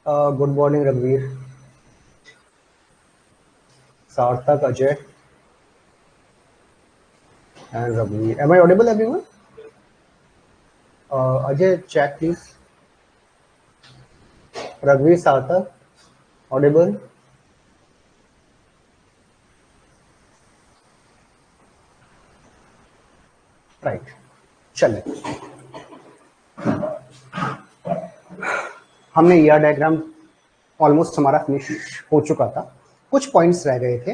Good morning रघुवीर, सार्थक, Ajay and Raghuveer. Am I audible, everyone? Ajay, check please. Raghuveer, Sarthak, audible? Right. चलें, हमने ER diagram almost हमारा finish हो चुका था, कुछ पॉइंट्स रह गए थे।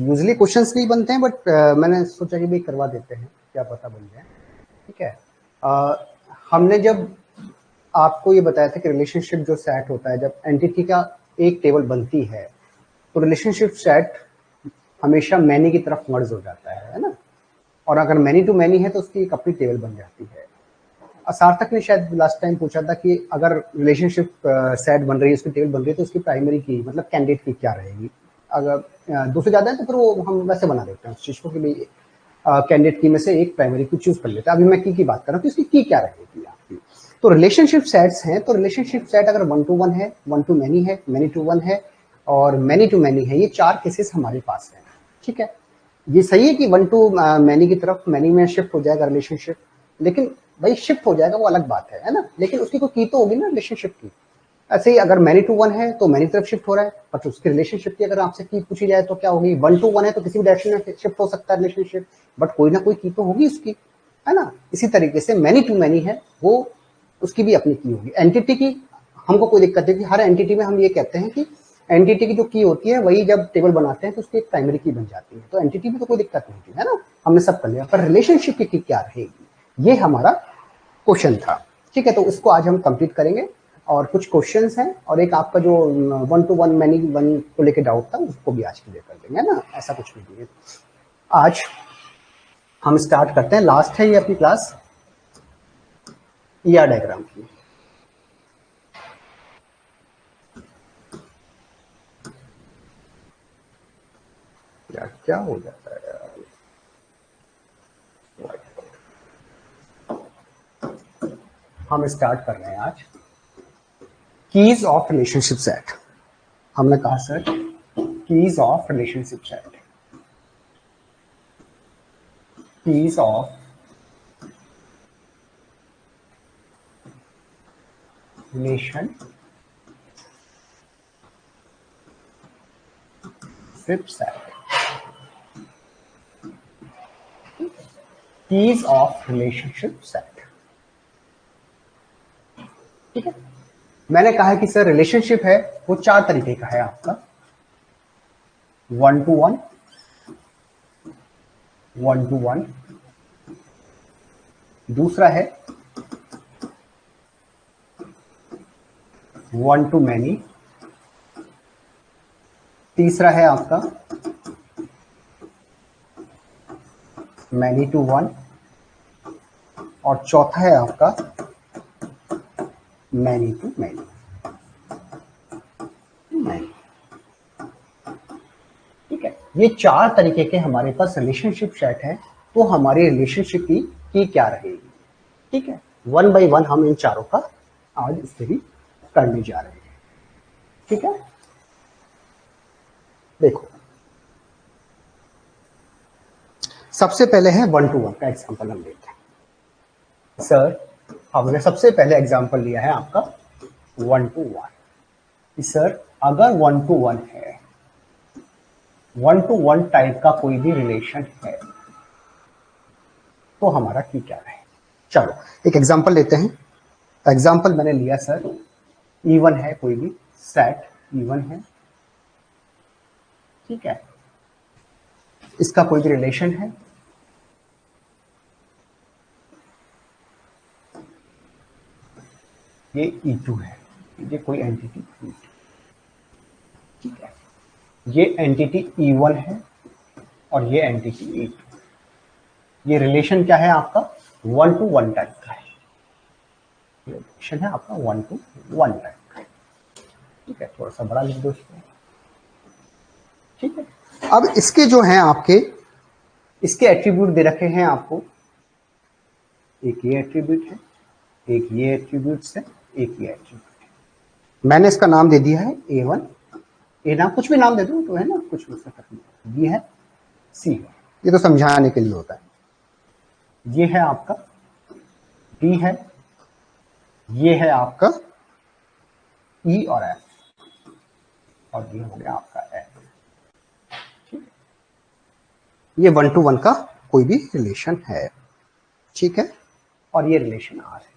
यूजली क्वेश्चंस नहीं बनते हैं, बट मैंने सोचा कि भाई करवा देते हैं, क्या पता बन जाए। ठीक है। हमने जब आपको ये बताया था कि रिलेशनशिप जो सेट होता है, जब एंटिटी का एक टेबल बनती है तो रिलेशनशिप सेट हमेशा मैनी की तरफ मर्ज हो जाता है ना। और अगर मैनी टू मैनी है तो उसकी एक अपनी टेबल बन जाती है। सार्थक ने शायद लास्ट टाइम पूछा था कि अगर रिलेशनशिप सेट बन रही है, उसकी टेबल बन रही है, तो उसकी प्राइमरी की मतलब कैंडिडेट की क्या रहेगी। अगर दो से ज्यादा है तो फिर वो हम वैसे बना देते हैं उस चीज को कि भाई कैंडिडेट की में से एक प्राइमरी को चूज कर लेते हैं। अभी मैं की बात कर रहा हूँ कि उसकी की क्या रहेगी आपकी। तो रिलेशनशिप सेट्स हैं, तो रिलेशनशिप सेट अगर 1 to 1 है, 1 to many है, many to 1 है और many to many है, ये चार केसेस हमारे पास हैं। ठीक है, ये सही है कि 1 to many की तरफ many में शिफ्ट हो जाएगा रिलेशनशिप, लेकिन भाई शिफ्ट हो जाएगा वो अलग बात है ना, लेकिन उसकी कोई की तो होगी ना रिलेशनशिप की। ऐसे ही अगर many to 1 है तो many तरफ शिफ्ट हो रहा है, बट उसकी रिलेशनशिप की अगर आपसे की पूछी जाए तो क्या होगी। 1 to 1 है तो किसी भी डायरेक्शन में शिफ्ट हो सकता है रिलेशनशिप, बट कोई ना कोई की तो होगी उसकी, है ना। इसी तरीके से many to many है, वो उसकी भी अपनी की होगी। एंटिटी की हमको कोई दिक्कत नहीं, हर एंटिटी में हम ये कहते हैं कि एंटिटी की जो की होती है वही जब टेबल बनाते हैं तो उसकी एक प्राइमरी की बन जाती है, तो एंटिटी में तो कोई दिक्कत नहीं थी, है ना, हमने सब कर लिया। पर रिलेशनशिप की क्या रहेगी, ये हमारा क्वेश्चन था। ठीक है, तो इसको आज हम कंप्लीट करेंगे और कुछ क्वेश्चंस हैं और एक आपका जो 1 to 1 मैनी 1 को लेके डाउट था उसको भी आज क्लियर कर देंगे, है ना, ऐसा कुछ नहीं है। आज हम स्टार्ट करते हैं, लास्ट है ये अपनी क्लास ईआर डायग्राम की। यार क्या हो जाता है यार, हम स्टार्ट कर रहे हैं आज कीज ऑफ रिलेशनशिप सेट। हमने कहा sir keys of relationship set, keys of relationship set, keys of relationship set. ठीक है, मैंने कहा कि सर रिलेशनशिप है वो चार तरीके का है आपका, 1 to 1, 1 to 1, दूसरा है 1 to many, तीसरा है आपका many to 1 और चौथा है आपका many to many। ठीक है, ये चार तरीके के हमारे पास रिलेशनशिप सेट है, तो हमारी रिलेशनशिप की क्या रहेगी। ठीक है, 1 by 1 हम इन चारों का आज स्टडी करने जा रहे हैं। ठीक है, देखो सबसे पहले है 1 to 1 का एग्जांपल हम लेते हैं। सर हमने सबसे पहले एग्जांपल लिया है आपका 1 to 1। सर अगर 1 to 1 है, 1 to 1 टाइप का कोई भी रिलेशन है तो हमारा की क्या है। चलो एक एग्जांपल लेते हैं। एग्जांपल मैंने लिया सर E1 है, कोई भी सेट E1 है। ठीक है, इसका कोई भी रिलेशन है, ये E2 है, ये कोई एंटिटी E2। ठीक है, ये एंटिटी E1 है और ये एंटिटी E2। ये रिलेशन क्या है आपका 1 to 1 टाइप का है, रिलेशन है आपका 1 to 1 टाइप का है। ठीक है, थोड़ा सा बड़ा लिख दो इसको। ठीक है, अब इसके जो हैं आपके इसके एट्रीब्यूट दे रखे हैं आपको, एक ये एट्रीब्यूट है, एक ये एट्रीब्यूट्स है, एक ये एट्रीब्यूट है। मैंने इसका नाम दे दिया है A1, ए नाम कुछ भी नाम दे दो तो है ना, कुछ भी बी है, सी है, ये तो समझाने के लिए होता है। ये है आपका डी है, ये है आपका ई और एफ, और ये हो गया आपका एफ। ये 1 to 1 का कोई भी रिलेशन है, ठीक है, और ये रिलेशन आर है,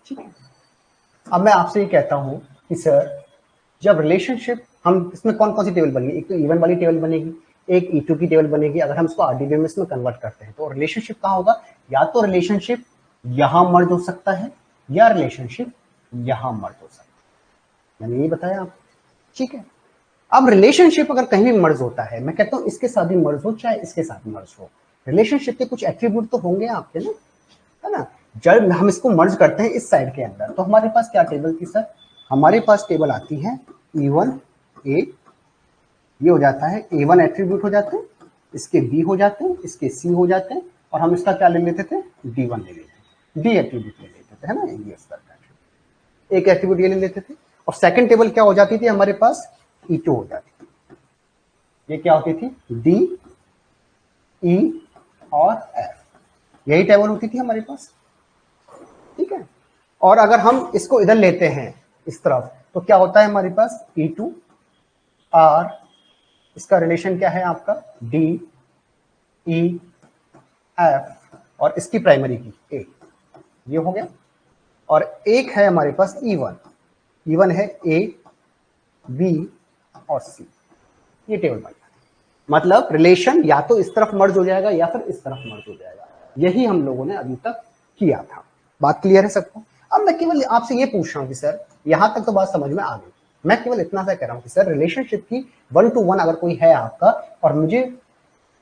ठीक है। अब मैं आपसे ये कहता हूं कि सर जब रिलेशनशिप, हम इसमें कौन कौन सी टेबल बनेगी, एक तो E1 वाली टेबल बनेगी, एक E2 की टेबल बनेगी। अगर हम इसको RDBMS में कन्वर्ट करते हैं तो रिलेशनशिप कहाँ होगा, या तो रिलेशनशिप यहां मर्ज हो सकता है या रिलेशनशिप यहां मर्ज हो सकता है, मैंने ये बताया आपको, ठीक है। अब रिलेशनशिप अगर कहीं भी मर्ज होता है, मैं कहता हूं इसके साथ भी मर्ज हो चाहे इसके साथ मर्ज हो, रिलेशनशिप के कुछ एट्रीब्यूट तो होंगे आपके ना, है ना। जब हम इसको मर्ज करते हैं इस साइड के अंदर तो हमारे पास क्या टेबल थी सर, हमारे पास टेबल आती है E1 A, ये हो जाता है A1 एट्रीब्यूट हो जाते हैं, इसके B हो जाते हैं, इसके C हो जाते हैं, और हम इसका क्या ले लेते थे, D1 ले लेते थे, D एट्रीब्यूट ले लेते थे, है ना, ये इसका एक एट्रीब्यूट ये ले लेते थे। और सेकंड टेबल क्या हो जाती थी हमारे पास, E2 हो जाती थी, ये क्या होती थी, D E और F, यही टेबल होती थी हमारे पास, ठीक है। और अगर हम इसको इधर लेते हैं इस तरफ तो क्या होता है हमारे पास, E2 R, इसका रिलेशन क्या है आपका, D E F, और इसकी प्राइमरी की A, ये हो गया। और एक है हमारे पास E1, E1 है A B और C, ये टेबल बन जाती है। मतलब रिलेशन या तो इस तरफ मर्ज हो जाएगा या फिर इस तरफ मर्ज हो जाएगा, यही हम लोगों ने अभी तक किया था। बात क्लियर है सबको। अब मैं केवल आपसे ये पूछ रहा हूँ कि सर यहां तक तो बात समझ में आ गई, मैं केवल इतना सा कह रहा हूँ कि सर रिलेशनशिप की 1 to 1 अगर कोई है आपका, और मुझे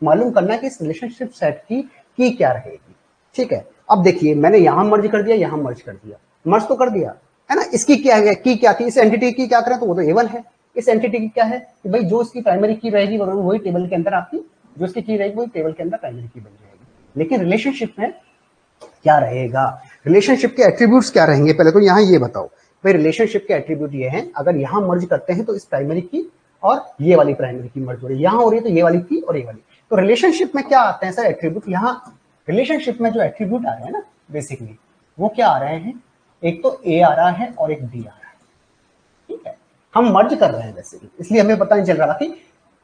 मालूम करना है कि इस रिलेशनशिप सेट की क्या रहेगी, ठीक है। अब देखिए मैंने यहां मर्ज कर दिया, यहां मर्ज कर दिया, मर्ज तो कर दिया है ना। इसकी क्या है, की क्या थी, इस एंटिटी की क्या करें तो वो तो A1 है, इस एंटिटी की क्या है कि भाई जो इसकी प्राइमरी की रहेगी वही टेबल के अंदर आपकी, जो इसकी की रहेगी वही टेबल के अंदर प्राइमरी की बन जाएगी। लेकिन रिलेशनशिप में क्या रहेगा, रिलेशनशिप के एट्रीब्यूट्स क्या रहेंगे, पहले तो यहाँ ये बताओ भाई। रिलेशनशिप के एट्रीब्यूट ये हैं, अगर यहाँ मर्ज करते हैं तो इस प्राइमरी की और ये वाली प्राइमरी की मर्ज हो रही है, यहाँ हो रही है तो ये वाली की और ये वाली। तो रिलेशनशिप में क्या आते हैं सर एट्रीब्यूट, यहाँ रिलेशनशिप में जो एट्रीब्यूट आ रहे हैं ना बेसिकली वो क्या आ रहे हैं, एक तो A आ रहा है और एक D आ रहा है, ठीक है। हम मर्ज कर रहे हैं बेसिकली, इसलिए हमें पता नहीं चल रहा कि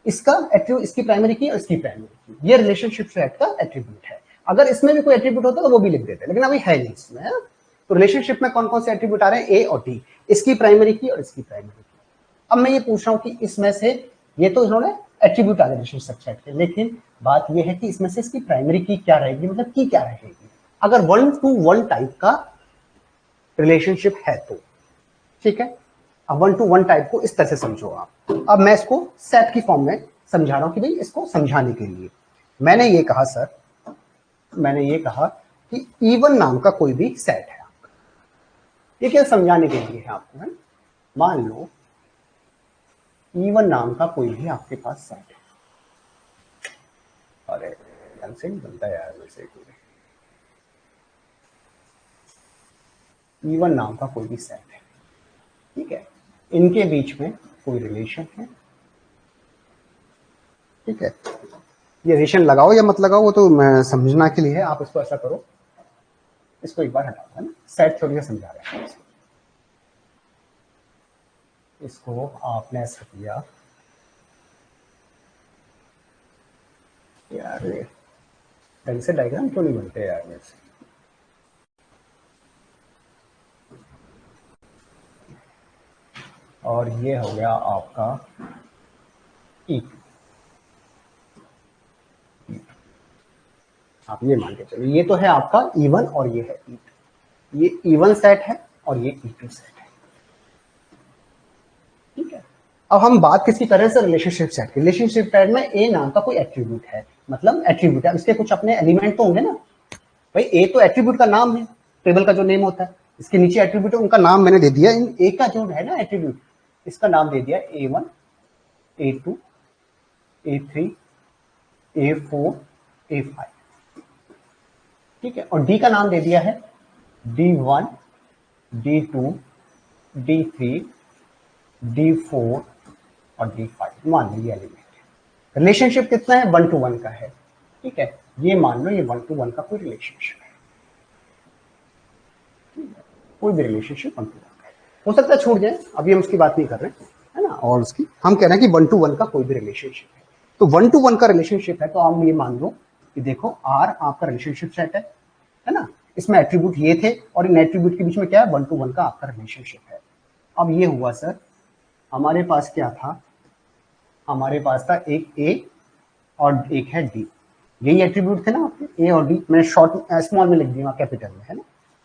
इसका एट्रीब्यूट, इसकी प्राइमरी की और इसकी प्राइमरी की, ये रिलेशनशिप सेट का एट्रीब्यूट है। अगर इसमें भी कोई एट्रीब्यूट होता तो वो भी लिख देते, लेकिन अभी है नहीं इसमें, है? तो रिलेशनशिप में कौन कौन से एट्रीब्यूट आ रहे हैं, A और D, इसकी प्राइमरी की और इसकी प्राइमरी की। अब मैं ये पूछ रहा हूँ कि इसमें से, ये तो इन्होंने एट्रीब्यूट आ गए रिलेशनशिप सेट के, लेकिन बात ये है कि इसमें से इसकी प्राइमरी की क्या रहेगी, मतलब की क्या रहेगी अगर 1 to 1 टाइप का रिलेशनशिप है तो, ठीक है। अब 1 to 1 टाइप को इस तरह से समझो आप। अब मैं इसको सेट की फॉर्म में समझा रहा हूं कि भाई इसको समझाने के लिए मैंने ये कहा सर, मैंने ये कहा कि E1 नाम का कोई भी सेट है आपका, ये क्या समझाने के लिए है आपको, है। मान लो E1 नाम का कोई भी आपके पास सेट है, अरे ढंग से नहीं बनता यार वैसे, E1 नाम का कोई भी सेट है, ठीक है। इनके बीच में कोई रिलेशन है, ठीक है। ये रिलेशन लगाओ या मत लगाओ वो तो मैं समझना के लिए है, आप इसको ऐसा करो, इसको एक बार हटाओ, है ना, सेट थोड़ी सा समझा रहे हैं। इसको आपने ऐसा किया यार, ढंग से डायग्राम क्यों नहीं बनते यार मेरे से। और ये हो गया आपका E2, आप ये मान के चलो, ये तो है आपका E1 और ये है E2, ये E1 सेट है और ये E2 सेट है, ठीक है। अब हम बात किसकी कर रहे हैं सर, रिलेशनशिप सेट की। रिलेशनशिप सेट में A नाम का कोई एट्रीब्यूट है, मतलब एट्रीब्यूट है, इसके कुछ अपने एलिमेंट तो होंगे ना भाई। A तो एट्रीब्यूट का नाम है, टेबल का जो नेम होता है, इसके नीचे एट्रीब्यूट है, उनका नाम मैंने दे दिया, इन ए का जो है ना एट्रीब्यूट, इसका नाम दे दिया A1, A2, A3, A4, A5, ठीक है। और डी का नाम दे दिया है D1, D2, D3, D4 और D5, मान लो ये एलिमेंट है। रिलेशनशिप कितना है? 1 to 1 का है, ठीक है। ये मान लो ये 1 to 1 का कोई रिलेशनशिप है, कोई भी रिलेशनशिप 1 to 1 का है। हो सकता है छूट जाए, अभी हम उसकी बात नहीं कर रहे हैं, है ना। और उसकी हम कह रहे हैं कि 1 to 1 का कोई भी रिलेशनशिप है। तो 1 to 1 का रिलेशनशिप है तो आप ये मान लो कि देखो R आपका रिलेशनशिप सेट है ना। इसमें एट्रीब्यूट ये थे और इन एट्रीब्यूट के बीच में क्या है? 1 to 1 का आपका रिलेशनशिप है। अब ये हुआ सर, हमारे पास क्या था? हमारे पास था एक A और एक है D, यही एट्रीब्यूट थे ना आपके A और D। मैंने शॉर्ट स्मॉल में लिख दिया, कैपिटल में, है ना।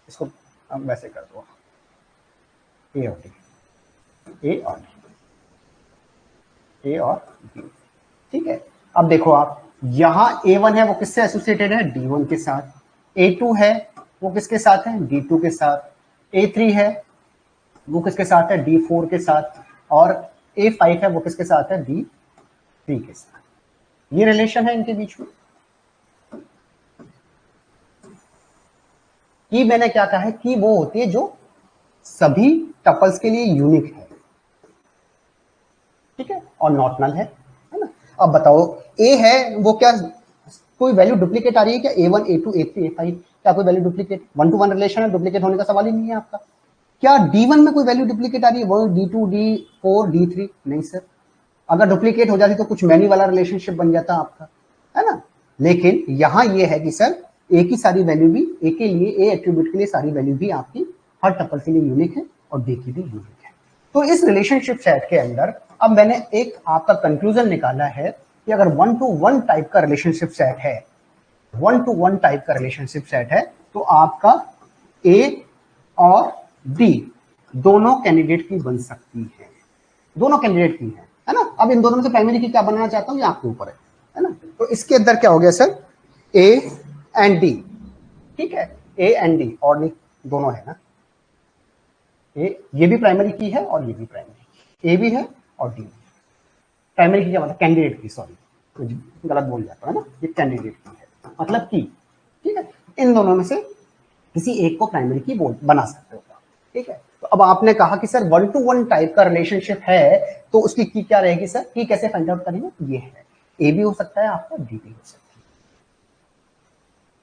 इसको हम वैसे कर दो, A और D, A और D, A और D, ठीक है। अब देखो आप, यहाँ A1 है वो किससे एसोसिएटेड है? D1 के साथ। A2 है वो किसके साथ है? D2 के साथ। A3 है वो किसके साथ है? D4 के साथ। और A5 है वो किसके साथ है? D3 के साथ। ये रिलेशन है इनके बीच में। की मैंने क्या कहा है? की वो होती है जो सभी टपल्स के लिए यूनिक है, ठीक है, और नॉट नल है ना। अब बताओ, ए है वो क्या कोई वैल्यू डुप्लीकेट आ रही है क्या? A1, A2, A3, A5 क्या कोई वैल्यू डुप्लीकेट? 1 to 1 रिलेशन है, डुप्लीकेट होने का सवाल ही नहीं है आपका। क्या D1 में कोई वैल्यू डुप्लीकेट आ रही है? वो D2, D4, D3? नहीं सर। अगर डुप्लीकेट हो जाती तो कुछ मैनी वाला रिलेशनशिप बन जाता आपका, है ना। लेकिन यहां ये है कि सर ए की सारी वैल्यू भी, ए के लिए, ए एट्रीब्यूट के लिए सारी वैल्यू भी आपकी हर टपल के लिए यूनिक है और डी की भी यूनिक है। तो इस रिलेशनशिप सेट के अंदर अब मैंने एक आपका कंक्लूजन निकाला है कि अगर 1 to 1 टाइप का रिलेशनशिप सेट है, 1 to 1 टाइप का रिलेशनशिप सेट है, तो आपका ए और डी दोनों कैंडिडेट की बन सकती है, दोनों कैंडिडेट की है ना। अब इन दोनों में से प्राइमरी की क्या बनाना चाहता हूं ये आपके ऊपर है ना। तो इसके अंदर क्या हो गया सर? ए एंड डी, ठीक है, ए एंड डी, और नहीं दोनों है ना। ये भी प्राइमरी की है और ये भी प्राइमरी, ए भी है और डी भी। प्राइमरी की क्या मतलब? कैंडिडेट की, सॉरी गलत बोल जाता है ना, ये कैंडिडेट की है मतलब की, ठीक है। इन दोनों में से किसी एक को प्राइमरी की बना सकते हो, ठीक है। तो अब आपने कहा कि सर 1 to 1 टाइप का रिलेशनशिप है तो उसकी की क्या रहेगी सर? की कैसे फाइंड आउट करेंगे? ये है, ए भी हो सकता है आपका, डी भी हो सकती है।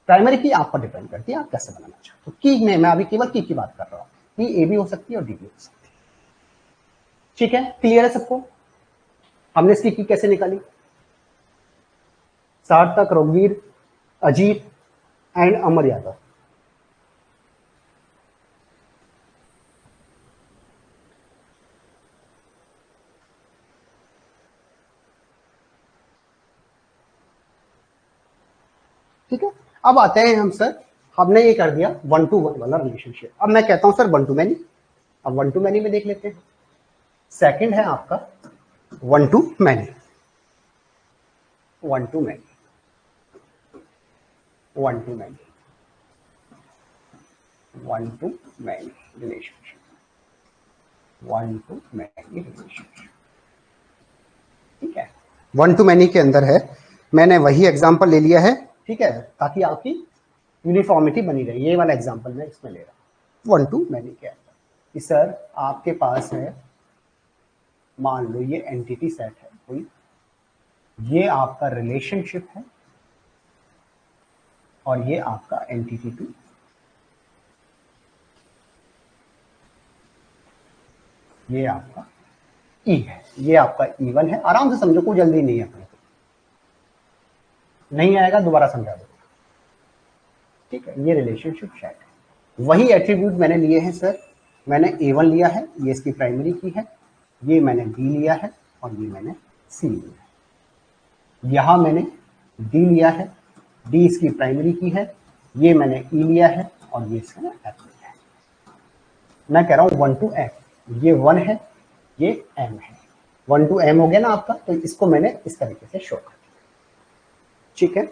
प्राइमरी की आप पर डिपेंड करती है आप कैसे बनाना चाहते हो। की में मैं अभी केवल की बात कर रहा हूं, की ए भी हो सकती है और डी भी हो सकती है, ठीक है। क्लियर है सबको? हमने इसकी की कैसे निकाली? सार्थक, रघुवीर, अजीत एंड अमर यादव, ठीक है। अब आते हैं हम सर, हमने ये कर दिया 1 to 1 वाला रिलेशनशिप। अब मैं कहता हूं सर 1 to many। अब 1 to many में देख लेते हैं। सेकंड है आपका 1 to many, 1 to many, 1 to many, 1 to many relationship, 1 to many relationship, ठीक है। 1 to many के अंदर है, मैंने वही एग्जांपल ले लिया है, ठीक है, ताकि आपकी यूनिफॉर्मिटी बनी रहे। ये वाला एग्जांपल मैं इसमें ले रहा हूं 1 to many के अंदर कि सर आपके पास है, मान लो ये एंटिटी सेट है कोई, ये आपका रिलेशनशिप है और ये आपका एंटिटी 2, ये आपका ई है, ये आपका E1 है। आराम से समझो, कोई जल्दी नहीं है, अपने नहीं आएगा दोबारा समझा दो, ठीक है। ये रिलेशनशिप सेट है, वही एट्रीब्यूट मैंने लिए हैं सर। मैंने A1 लिया है, ये इसकी प्राइमरी की है, ये मैंने B लिया है और ये मैंने C लिया है। यहां मैंने D लिया है, D इसकी प्राइमरी की है, ये मैंने E लिया है और ये इसका F लिया है। मैं कह रहा हूं 1 to M, ये 1 है, ये M है, 1 to M हो गया ना आपका। तो इसको मैंने इस तरीके से शो कर दिया, ठीक है।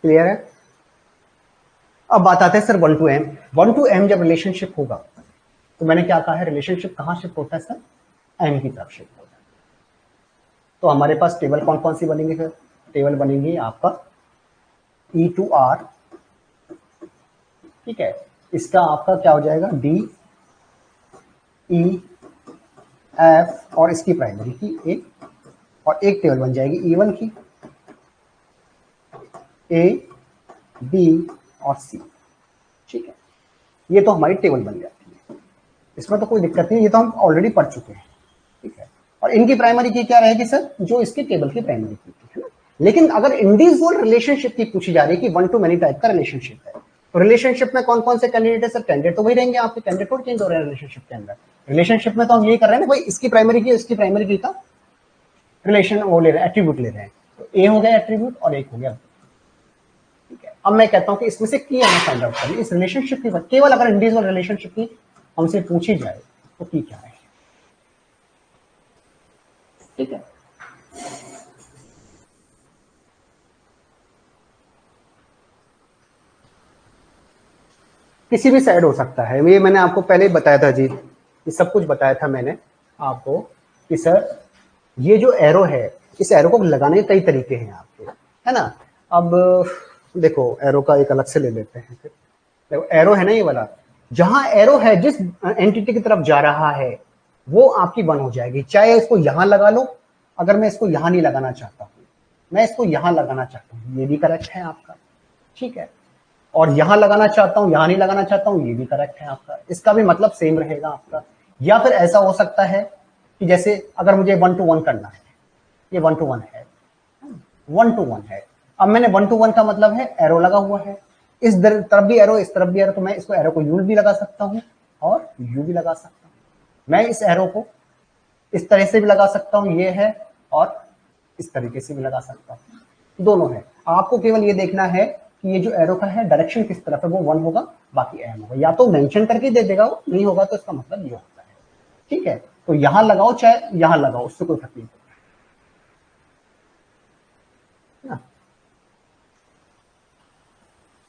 क्लियर है? अब बात आते हैं sir 1 to m। 1 to m जब रिलेशनशिप होगा तो मैंने क्या कहा है, रिलेशनशिप कहाँ शिफ्ट होता है सर, m की तरफ शिफ्ट होता है। तो हमारे पास टेबल कौन कौन सी बनेंगी सर, टेबल बनेगी आपका E to R, ठीक है, इसका आपका क्या हो जाएगा D E F और इसकी प्राइमरी की एक, और एक टेबल बन जाएगी E1 की A B और C, ठीक है। ये तो हमारी टेबल बन जाती है, इसमें तो कोई दिक्कत नहीं, ये तो हम ऑलरेडी पढ़ चुके हैं, ठीक है। और इनकी प्राइमरी की क्या रहेगी सर, जो इसकी टेबल की प्राइमरी की है ना। लेकिन अगर इंडिविजुअल रिलेशनशिप की पूछी जा रही है कि 1 to many टाइप का रिलेशनशिप है, तो रिलेशनशिप में कौन कौन से कैंडिडेट है सर, कैंडिडेट तो वही रहेंगे आपके, कैंडिडेट थोड़ी चेंज हो रहे हैं रिलेशनशिप के अंदर। रिलेशनशिप में तो हम यही कर रहे हैं ना भाई, इसकी प्राइमरी की इसकी प्राइमरी की का रिलेशन वो ले रहे हैं, एट्रीब्यूट ले रहे हैं। तो ए हो गया एट्रीब्यूट और एक हो गया, ठीक है। अब मैं कहता हूं कि इसमें से की हमें फाइंड आउट करनी, इस रिलेशनशिप की केवल अगर इंडिविजुअल रिलेशनशिप की हमसे पूछी जाए तो की क्या है, ठीक है। किसी भी साइड हो सकता है, ये मैंने आपको पहले ही बताया था जी, ये सब कुछ बताया था मैंने आपको कि सर ये जो एरो है, इस एरो को लगाने के कई तरीके हैं आपके, है ना। अब देखो एरो का एक अलग से ले लेते हैं, फिर देखो एरो है ना ये वाला, जहां एरो है जिस एंटिटी की तरफ जा रहा है वो आपकी 1 हो जाएगी, चाहे इसको यहां लगा लो, अगर मैं इसको यहां नहीं लगाना चाहता हूं, मैं इसको यहां लगाना चाहता हूं, ये भी करेक्ट है आपका, ठीक है। और यहां लगाना चाहता हूं, यहां नहीं लगाना चाहता हूं, ये भी करेक्ट है आपका, इसका भी मतलब सेम रहेगा आपका। या फिर ऐसा हो सकता है कि जैसे अगर मुझे 1 to 1 करना है, ये 1 to 1 है, 1 to 1 है, अब मैंने 1 to 1 का मतलब है एरो लगा हुआ है, इस तरफ भी एरो इस तरफ भी एरो, तो मैं इसको एरो को यू भी लगा सकता हूं और यू भी लगा सकता हूं, मैं इस एरो को इस तरह से भी लगा सकता हूं, ये है, और इस तरीके से भी लगा सकता हूं, दोनों है। आपको केवल ये देखना है कि ये जो एरो का है डायरेक्शन किस तरफ है, वो 1 होगा बाकी एम होगा, या तो मेंशन करके दे देगा वो, नहीं होगा तो इसका मतलब ये होता है, ठीक है। तो यहां लगाओ चाहे यहां लगाओ, उससे कोई फर्क नहीं पड़ता,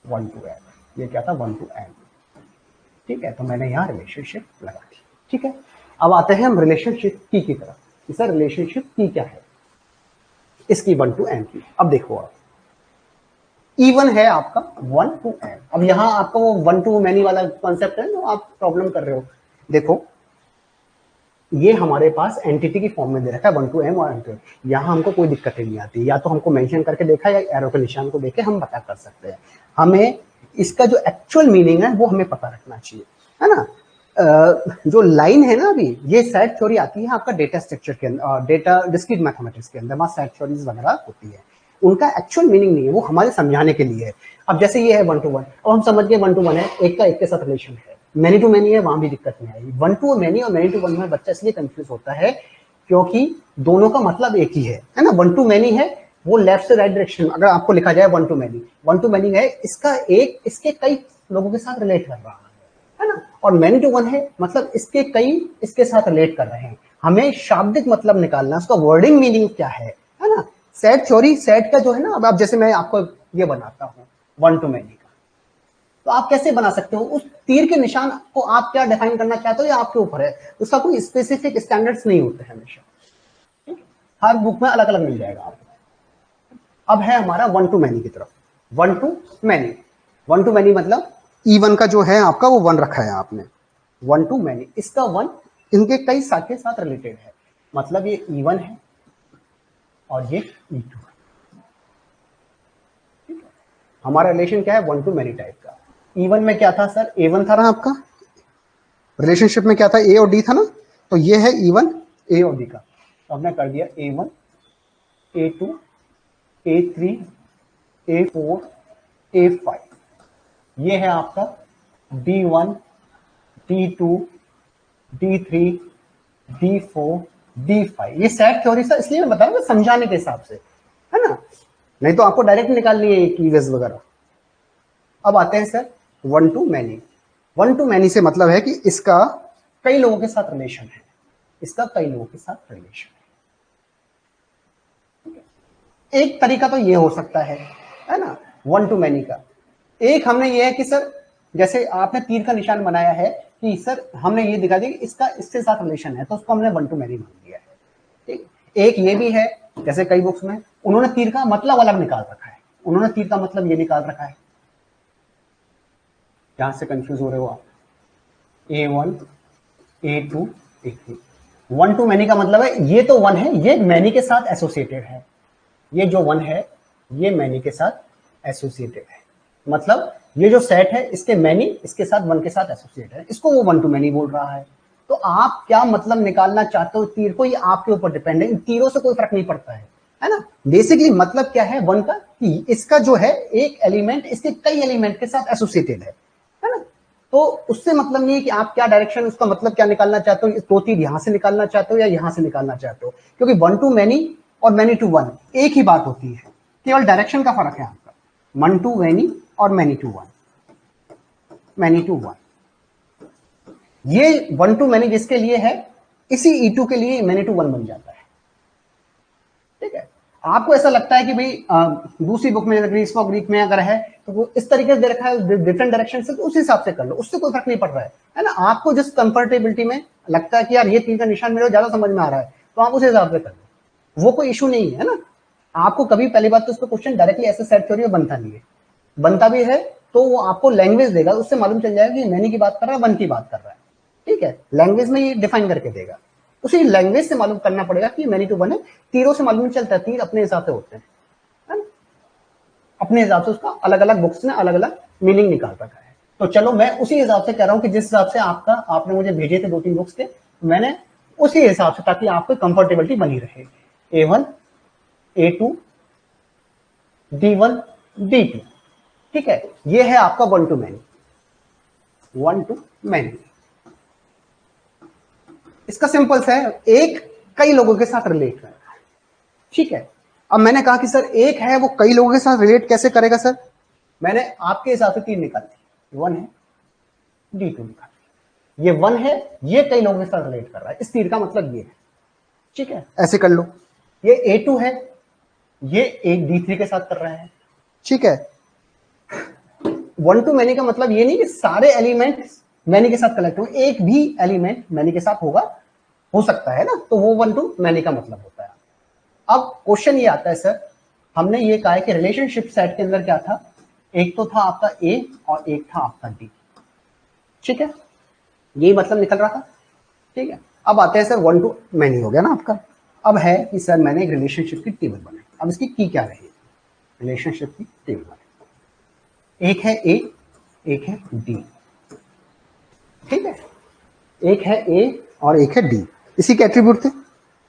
1 to m, ये क्या था 1 to m, ठीक है। तो मैंने यहाँ रिलेशनशिप लगा दी, ठीक है। अब आते हैं हम रिलेशनशिप की तरफ, सर रिलेशनशिप की क्या है, इसकी 1 to m की। अब देखो आप E1 है आपका 1 to m, अब यहां आपका वो 1 to many वाला कॉन्सेप्ट है जो आप प्रॉब्लम कर रहे हो, देखो ये हमारे पास एंटिटी की फॉर्म में दे रखा है 1 to m और m, यहां हमको कोई दिक्कत नहीं आती, या तो हमको मेंशन करके देखा या एरो के निशान को देखे हम पता कर सकते हैं, हमें इसका जो एक्चुअल मीनिंग है वो हमें पता रखना चाहिए, है ना। जो लाइन है ना अभी, ये सेट थ्योरी आती है आपका डेटा स्ट्रक्चर के अंदर, डेटा डिस्क्रीट मैथमेटिक्स के अंदर, वहां सेट थ्योरीज वगैरह होती है, उनका एक्चुअल मीनिंग नहीं है, वो हमारे समझाने के लिए है। अब जैसे ये है 1 to 1, और हम समझ गए 1 to 1 है, एक का एक के साथ रिलेशन है, मैनी टू मैनी है, वहां भी दिक्कत नहीं आएगी। 1 to मैनी और मैनी टू 1 में बच्चा इसलिए कंफ्यूज होता है क्योंकि दोनों का मतलब एक ही है ना। 1 to मैनी है वो लेफ्ट से राइट डायरेक्शन, अगर आपको लिखा जाए 1 to मैनी, 1 to मैनी है इसका एक इसके कई लोगों के साथ रिलेट कर रहा है ना, और मैनी टू 1 है मतलब इसके कई इसके साथ रिलेट कर रहे हैं, हमें शाब्दिक मतलब निकालना, उसका वर्डिंग मीनिंग क्या है ना। सेट थ्योरी, सेट का जो है ना, अब जैसे मैं आपको ये बनाता हूँ 1 to मैनी का, तो आप कैसे बना सकते हो, उस तीर के निशान को आप क्या डिफाइन करना चाहते हो ये आपके ऊपर है, उसका कोई स्पेसिफिक स्टैंडर्ड्स नहीं होते हैं हमेशा, ठीक है? हर बुक में अलग अलग मिल जाएगा आपको। अब है हमारा 1 to मैनी की तरफ, 1 to मैनी, 1 to मैनी मतलब E1 का जो है आपका वो 1 रखा है आपने, 1 to मैनी, इसका 1 इनके कई साथ के साथ रिलेटेड है, मतलब ये E1 है और ये E2 है, हमारा रिलेशन क्या है 1 to मैनी टाइप का। E1 में क्या था सर, A1 था ना आपका, रिलेशनशिप में क्या था A और D था ना, तो ये है E1 A और D का, तो हमने कर दिया A1 A2 A3 A4 A5, ये है आपका D1 D2 D3 D4 D5, ये सेट थ्योरी सर इसलिए मैं बता रहा हूँ समझाने के हिसाब से, है ना, नहीं तो आपको डायरेक्ट निकालनी है कीवर्ड्स वगैरह। अब आते हैं sir 1 to many, 1 to many से मतलब है कि इसका कई लोगों के साथ रिलेशन है, इसका कई लोगों के साथ रिलेशन है। एक तरीका तो ये हो सकता है ना 1 to मैनी का, एक हमने ये है कि सर जैसे आपने तीर का निशान बनाया है कि सर हमने ये दिखा दिया कि इसका इसके साथ रिलेशन है, तो उसको हमने वन टू मैनी मान लिया है। ठीक, एक ये भी है, जैसे कई बुक्स में उन्होंने तीर का मतलब अलग निकाल रखा है, उन्होंने तीर का मतलब ये निकाल रखा है, जहां से कंफ्यूज हो रहे हो आप, A1 A2 A3, one to many का मतलब है ये तो वन है, ये मैनी के साथ एसोसिएटेड है, ये जो वन है ये मैनी के साथ एसोसिएटेड है, मतलब ये जो सेट है इसके मैनी इसके साथ वन के साथ एसोसिएटेड है, इसको वो वन टू मैनी बोल रहा है। तो आप क्या मतलब निकालना चाहते हो तीर को, ये आपके ऊपर डिपेंड है, इन तीरों से कोई फर्क नहीं पड़ता है ना। बेसिकली मतलब क्या है वन का, कि इसका जो है एक एलिमेंट इसके कई एलिमेंट के साथ एसोसिएटेड है ना। तो उससे मतलब नहीं है कि आप क्या डायरेक्शन, उसका मतलब क्या निकालना चाहते हो, दो तीर यहां से निकालना चाहते हो या यहां से निकालना चाहते हो, क्योंकि वन टू मैनी और मैनी टू वन एक ही बात होती है, केवल डायरेक्शन का फर्क है आपका, वन टू मैनी और many to one, many to one, ये वन टू मैनी जिसके लिए है इसी E2 के लिए मैनी टू वन बन जाता है। ठीक है, आपको ऐसा लगता है कि भाई दूसरी बुक में ग्रीक फॉर ग्रीक में अगर है तो वो इस तरीके से दे रखा है डिफरेंट डायरेक्शन से, तो उस हिसाब से कर लो, उससे कोई फर्क नहीं पड़ रहा है ना। आपको जिस कंफर्टेबिलिटी में लगता है कि यार ये तीन का निशान मेरे को ज्यादा समझ में आ रहा है, तो आप उस हिसाब से कर लो, वो कोई इशू नहीं है ना। आपको कभी पहली बात तो उसका क्वेश्चन डायरेक्टली ऐसे सेट थ्योरी में बनता नहीं है, बनता भी है तो वो आपको लैंग्वेज देगा, उससे मालूम चल जाएगा कि मैनी की बात कर रहा है वन की बात कर रहा है। ठीक है, लैंग्वेज में ये डिफाइन करके देगा, उसी लैंग्वेज से मालूम करना पड़ेगा कि मैनी टू वन है। तीरों से मालूम चलता है, तीर अपने हिसाब से होते हैं, है ना? अपने हिसाब से उसका अलग अलग बुक्स ने अलग अलग मीनिंग निकाल रखा है। तो चलो मैं उसी हिसाब से कह रहा हूं कि जिस हिसाब से आपका आपने मुझे भेजे थे दो तीन बुक्स के, मैंने उसी हिसाब से, ताकि आपको कंफर्टेबिलिटी बनी रहे, A1 A2 D1 D2। ठीक है, ये है आपका one to many, one to many. इसका सिंपल सा है, एक कई लोगों के साथ रिलेट कर रहा है। ठीक है, अब मैंने कहा कि सर एक है वो कई लोगों के साथ रिलेट कैसे करेगा सर, मैंने आपके हिसाब से तीन निकाली, वन है D2 निकाली, ये वन है ये कई लोगों के साथ रिलेट कर रहा है, इस तीर का मतलब ये है। ठीक है, ऐसे कर लो, ये A2 है ये एक D3 के साथ कर रहा है। ठीक है, वन टू मैनी का मतलब ये नहीं कि सारे एलिमेंट मैनी के साथ कलेक्ट हो, एक भी एलिमेंट मैनी के साथ होगा, हो सकता है ना, तो वो वन टू मैनी का मतलब होता है। अब क्वेश्चन ये आता है सर, हमने ये कहा है कि रिलेशनशिप सेट के अंदर क्या था, एक तो था आपका A और एक था आपका D। ठीक है, यही मतलब निकल रहा था। ठीक है, अब आते हैं सर वन टू मैनी हो गया ना आपका। अब है कि सर मैंने एक रिलेशनशिप की टेबल बनाई, अब इसकी की क्या रहेगी, रिलेशनशिप की टेबल बनाई, एक है A एक है D। ठीक है, एक है A और एक है D, इसी के एट्रीब्यूट थे।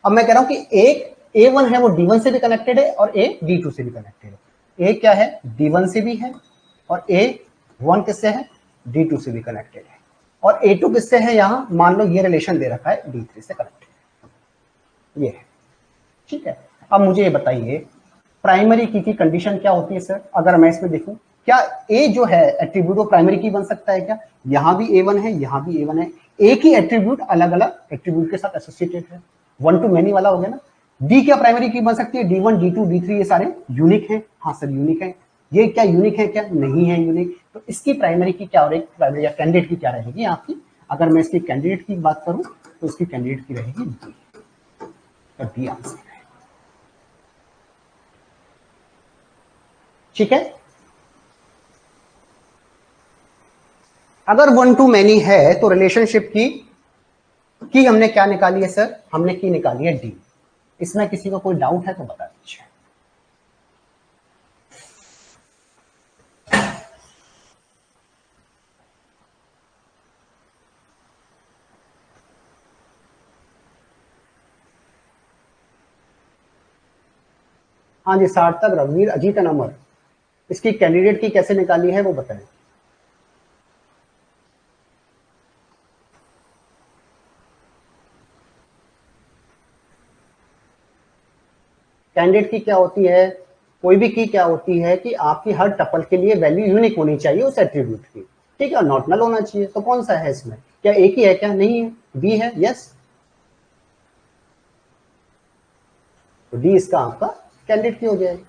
अब मैं कह रहा हूं कि एक A1 है वो D1 से भी कनेक्टेड है और A D2 से भी कनेक्टेड है, A क्या है D1 से भी है और A1 किससे है D2 से भी कनेक्टेड है, और A2 किससे है, यहां मान लो ये रिलेशन दे रखा है D3 से कनेक्टेड, ये है। ठीक है, अब मुझे ये बताइए प्राइमरी की कंडीशन क्या होती है सर, अगर मैं इसमें देखूं क्या A जो है एट्रीब्यूट वो प्राइमरी की बन सकता है क्या, यहां भी A1 है यहां भी A1 है, एक ही एट्रीब्यूट अलग अलग एट्रीब्यूट के साथ एसोसिएटेड है, वन टू मैनी वाला हो गया ना। D क्या प्राइमरी की बन सकती है, D1 D2 D3 ये सारे यूनिक है, हाँ सर यूनिक है, ये क्या यूनिक है क्या, नहीं है यूनिक, तो इसकी प्राइमरी की क्या और एक प्राइमरी या कैंडिडेट की क्या रहेगी आपकी, अगर मैं इसकी कैंडिडेट की बात करूं तो इसकी कैंडिडेट की रहेगी D, तो D आंसर है। ठीक है, अगर वन टू मैनी है तो रिलेशनशिप की हमने क्या निकाली है सर, हमने की निकाली है डी। इसमें किसी को कोई डाउट है तो बता दीजिए। हाँ जी, सार्थक रघुवीर अजीत एंड अमर, इसकी कैंडिडेट की कैसे निकाली है वो बताएं। कैंडिडेट की क्या होती है, कोई भी की क्या होती है कि आपकी हर टपल के लिए वैल्यू यूनिक होनी चाहिए उस एट्रीब्यूट की। ठीक है, और नॉट नल होना चाहिए, तो कौन सा है इसमें, क्या एक ही है क्या, नहीं है, बी है, यस, तो डी इसका आपका कैंडिडेट की हो जाएगी।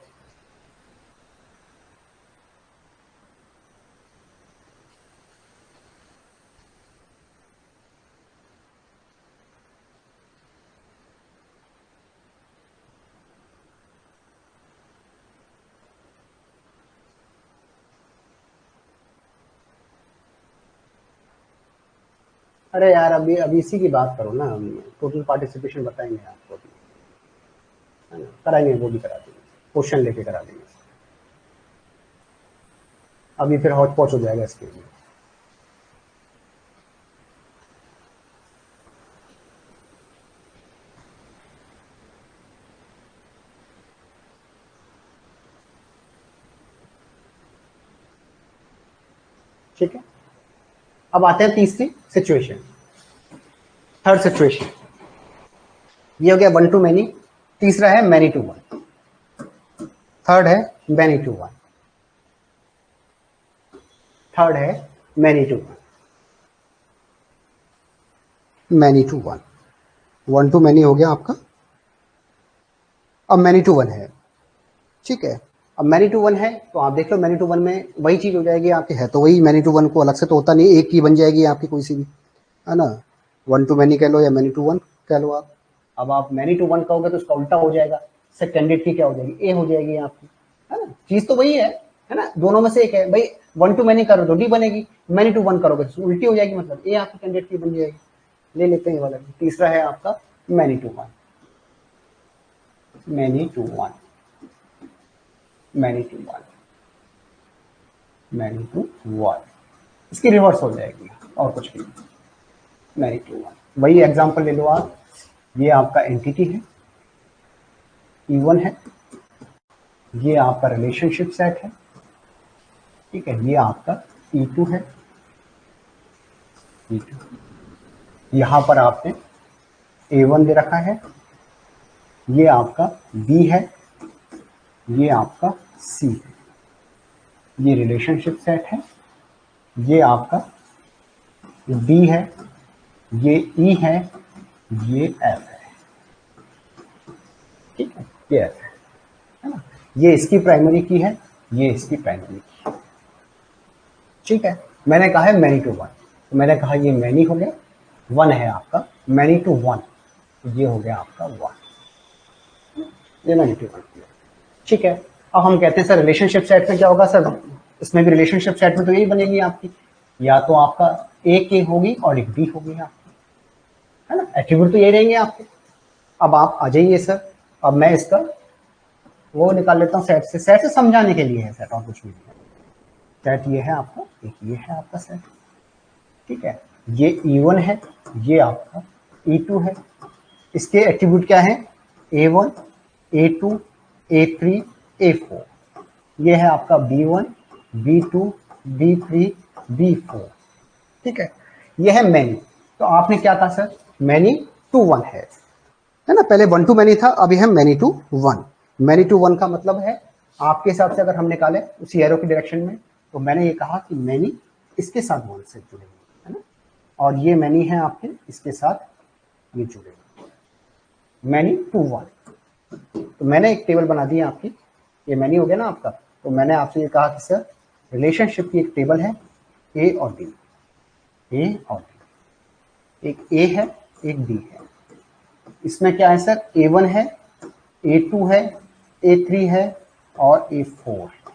अरे यार अभी इसी की बात करो ना, टोटल पार्टिसिपेशन बताएंगे आपको अभी, है ना, कराएंगे, वो भी करा देंगे, क्वेश्चन लेके करा देंगे। अभी फिर हौच पौच हो जाएगा इसके लिए। ठीक है, अब आते हैं तीसरी सिचुएशन, थर्ड सिचुएशन। ये हो गया वन टू मैनी, तीसरा है मैनी टू वन, थर्ड है मैनी टू वन, थर्ड है many to one, many to one, one to many हो गया आपका, अब मैनी टू वन है। ठीक है, अब मैनी टू वन है तो आप देख लो मैनी टू वन में वही चीज हो जाएगी आपकी, है तो वही मैनी टू वन, को अलग से तो होता नहीं, एक की बन जाएगी आपकी कोई सी भी, है ना, वन टू मैनी कह लो या मैनी टू वन कह लो आप। अब आप मैनी टू वन कहोगे तो उसका उल्टा हो जाएगा, कैंडिडेट की क्या हो जाएगी, ए हो जाएगी आपकी, है ना, चीज तो वही है ना, दोनों में से एक है भाई, वन टू मैनी करो तो डी बनेगी, मैनी टू वन करोगे तो उल्टी हो जाएगी, मतलब ए आपकी कैंडिडेट की बन जाएगी। ले लेते हैं ये वाला, तीसरा है आपका many to one, many to one, many to one, many to one, इसकी रिवर्स हो जाएगी और कुछ भी, मैनी टू वन। वही एग्जांपल ले लो आप, ये आपका एंटिटी है, E1 है, ये आपका रिलेशनशिप सेट है, ठीक है, ये आपका E2 है, E2, यहां पर आपने A1 दे रखा है, ये आपका B है, ये आपका C है, ये रिलेशनशिप सेट है, ये आपका D है, ये E है, ये F है, ठीक है, ये F है ना, ये इसकी प्राइमरी की है, ये इसकी प्राइमरी की है। ठीक है, मैंने कहा है मैनी टू वन, तो मैंने कहा ये मैनी हो गया, वन है आपका मैनी टू वन, ये हो गया आपका वन, ये मैनी टू वन। ठीक है, अब हम कहते हैं सर रिलेशनशिप सेट में क्या होगा सर, इसमें भी रिलेशनशिप सेट में तो यही बनेगी आपकी, या तो आपका एक ए होगी और एक बी होगी आपकी, है ना, एट्रीब्यूट तो यही रहेंगे आपके। अब आप आ जाइए सर, अब मैं इसका वो निकाल लेता हूँ सेट से समझाने के लिए है सेट, और कुछ भी नहीं है। सेट ये है आपका, एक ये है आपका सेट, ठीक है, ये E1 है, ये आपका E2 है, इसके एट्रीब्यूट क्या है, A1, A2, A3, A4, ये है आपका B1, B2, B3, B4, ठीक है, ये है मैनी। तो आपने क्या कहा सर, मैनी टू वन है ना, पहले वन टू मैनी था, अभी है many to one. Many to one का मतलब है आपके हिसाब से अगर हम निकाले उसी एरो की डायरेक्शन में, तो मैंने ये कहा कि मैनी इसके साथ वन से जुड़े हुए, है ना, और ये मैनी है आपके इसके साथ ये जुड़े हुए, मैनी टू वन। तो मैंने एक टेबल बना दी आपकी, ये मैनी हो गया ना आपका, तो मैंने आपसे ये कहा कि सर रिलेशनशिप की एक टेबल है, ए और बी, ए और बी, एक ए है एक बी है, इसमें क्या है सर, A1 है, A2 है, A3 है और A4 है।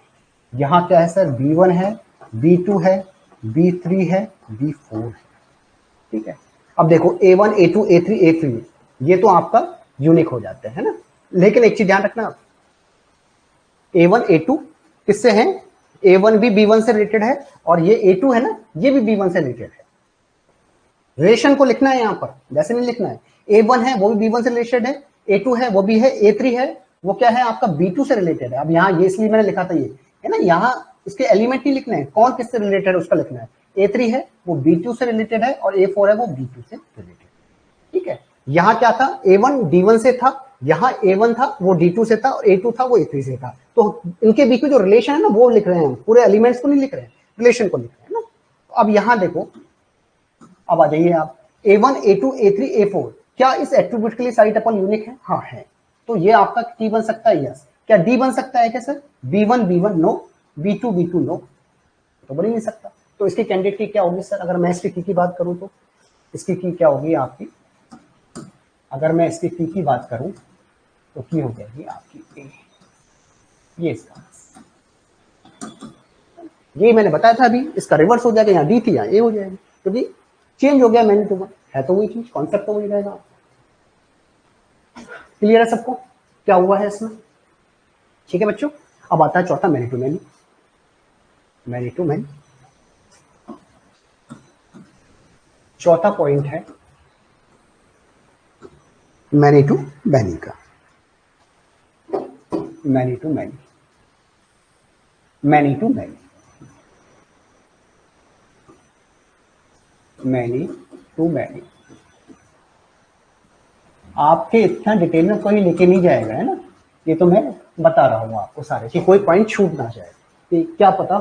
यहाँ क्या है सर, B1 है, B2 है, B3 है, B4 है, ठीक है। अब देखो A1, A2, A3, A3 ये तो आपका यूनिक हो जाते हैं ना, लेकिन एक चीज ध्यान रखना, A1, A2 किससे हैं, A1 भी B1 से रिलेटेड है और ये A2 है ना, ये भी B1 से रिलेटेड है। रिलेशन को लिखना है यहाँ पर, वैसे नहीं लिखना है। A1 है वो भी B1 से रिलेटेड है, A2 है वो भी है, A3 है वो क्या है आपका B2 से रिलेटेड है। अब यहाँ ये इसलिए मैंने लिखा था ये, है ना, यहाँ इसके एलिमेंट नहीं लिखना है, कौन किससे रिलेटेड है उसका लिखना है। A3 है वो B2 से रिलेटेड है और A4 है वो B2 से रिलेटेड, ठीक है। यहाँ क्या था, A1 D1 से था, यहाँ A1 था वो D2 से था और A2 था वो A3 से था, तो इनके बीच में जो रिलेशन है ना वो लिख रहे हैं, पूरे एलिमेंट्स को नहीं लिख रहे हैं, रिलेशन को लिख रहे हैं ना। तो अब यहाँ देखो, अब आ जाइए आप, A1, A2, A3, A4 क्या इस एट्रीब्यूट के लिए सारी टपल यूनिक है, हाँ है, तो ये आपका T बन सकता है, यस। क्या D बन सकता है क्या sir, B1 B1 no, B2 B2 no, तो बन ही नहीं सकता। तो इसकी कैंडिडेट की क्या होगी सर, अगर मैं इसकी की बात करूं तो इसकी की क्या होगी आपकी, अगर मैं इसकी की बात करूं तो की हो जाएगी आपकी ए, ये इसका, ये मैंने बताया था अभी, इसका रिवर्स हो जाएगा, यहाँ डी थी यहाँ ए हो जाएगी, क्योंकि चेंज हो गया मैनी टू वन, है तो वही चीज, कॉन्सेप्ट तो वही रहेगा। क्लियर है सबको क्या हुआ है इसमें? ठीक है बच्चों, अब आता है चौथा many to many. Many to many चौथा पॉइंट है मैनी टू मैनी का। Many to many, many to many, many to many. आपके इतना डिटेल में कोई लेके नहीं जाएगा, है ना, ये तो मैं बता रहा हूँ आपको सारे, कि कोई पॉइंट छूट ना जाए, कि क्या पता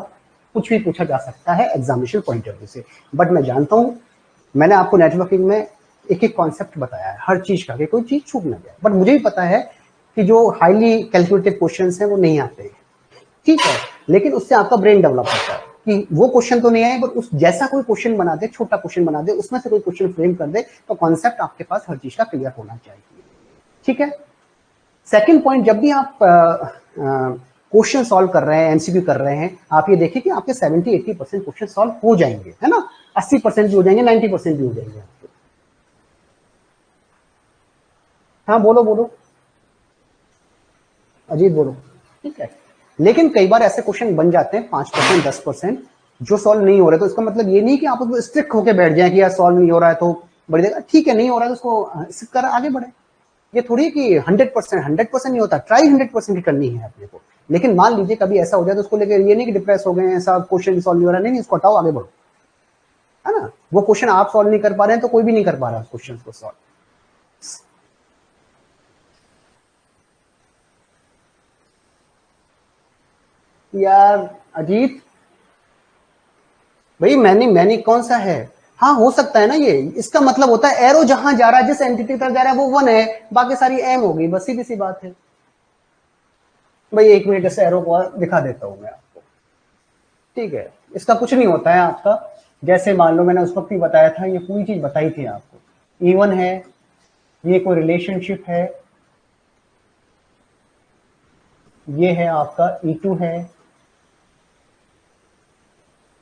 कुछ भी पूछा जा सकता है एग्जामिनेशन पॉइंट ऑफ व्यू से। बट मैं जानता हूँ, मैंने आपको नेटवर्किंग में एक एक कॉन्सेप्ट बताया है हर चीज का, कि कोई चीज छूट ना जाए। बट मुझे भी पता है कि जो हाईली कैलकुलेटेड क्वेश्चंस हैं वो नहीं आते हैं, ठीक है, लेकिन उससे आपका ब्रेन डेवलप होता है कि वो क्वेश्चन तो नहीं आए, बट उस जैसा कोई क्वेश्चन बना दे, छोटा क्वेश्चन बना दे, उसमें से कोई क्वेश्चन फ्रेम कर दे, तो कॉन्सेप्ट आपके पास हर चीज का क्लियर होना चाहिए। ठीक है। सेकंड पॉइंट, जब भी आप क्वेश्चन सॉल्व कर रहे हैं, एमसीक्यू कर रहे हैं, आप ये देखिए कि आपके 70-80% क्वेश्चन सॉल्व हो जाएंगे, है ना, 80% भी हो जाएंगे, 90% भी हो जाएंगे आपके। हाँ बोलो बोलो अजीत बोलो। ठीक है, लेकिन कई बार ऐसे क्वेश्चन बन जाते हैं 5%, 10% जो सॉल्व नहीं हो रहे, तो इसका मतलब ये नहीं कि आप उसको स्ट्रिक्ट होकर बैठ जाए कि यार सॉल्व नहीं हो रहा है तो बढ़ जाएगा। ठीक है, नहीं हो रहा है तो उसको स्किप कर आगे बढ़े। ये थोड़ी कि 100% नहीं होता, ट्राई 100% की करनी है अपने को। लेकिन मान लीजिए कभी ऐसा हो जाए तो उसको लेकर ये नहीं कि डिप्रेस हो गए, ऐसा क्वेश्चन सॉल्व नहीं हो रहा, नहीं इसको हटाओ, आगे बढ़ो, है ना। वो क्वेश्चन आप सॉल्व नहीं कर पा रहे हैं तो कोई भी नहीं कर पा रहा उस क्वेश्चन को सॉल्व। यार अजीत भाई, मैंने मैंने कौन सा है? हाँ हो सकता है ना, ये इसका मतलब होता है एरो जहां जा रहा है, जिस एंटिटी तक जा रहा है वो वन है, बाकी सारी एम होगी, बस सीधी सी बात है। भाई एक मिनट से एरो को दिखा देता हूं मैं आपको। ठीक है, इसका कुछ नहीं होता है आपका। जैसे मान लो मैंने उस वक्त ही बताया था, ये पूरी चीज बताई थी आपको। E1 है, ये कोई रिलेशनशिप है, ये है आपका E2 है।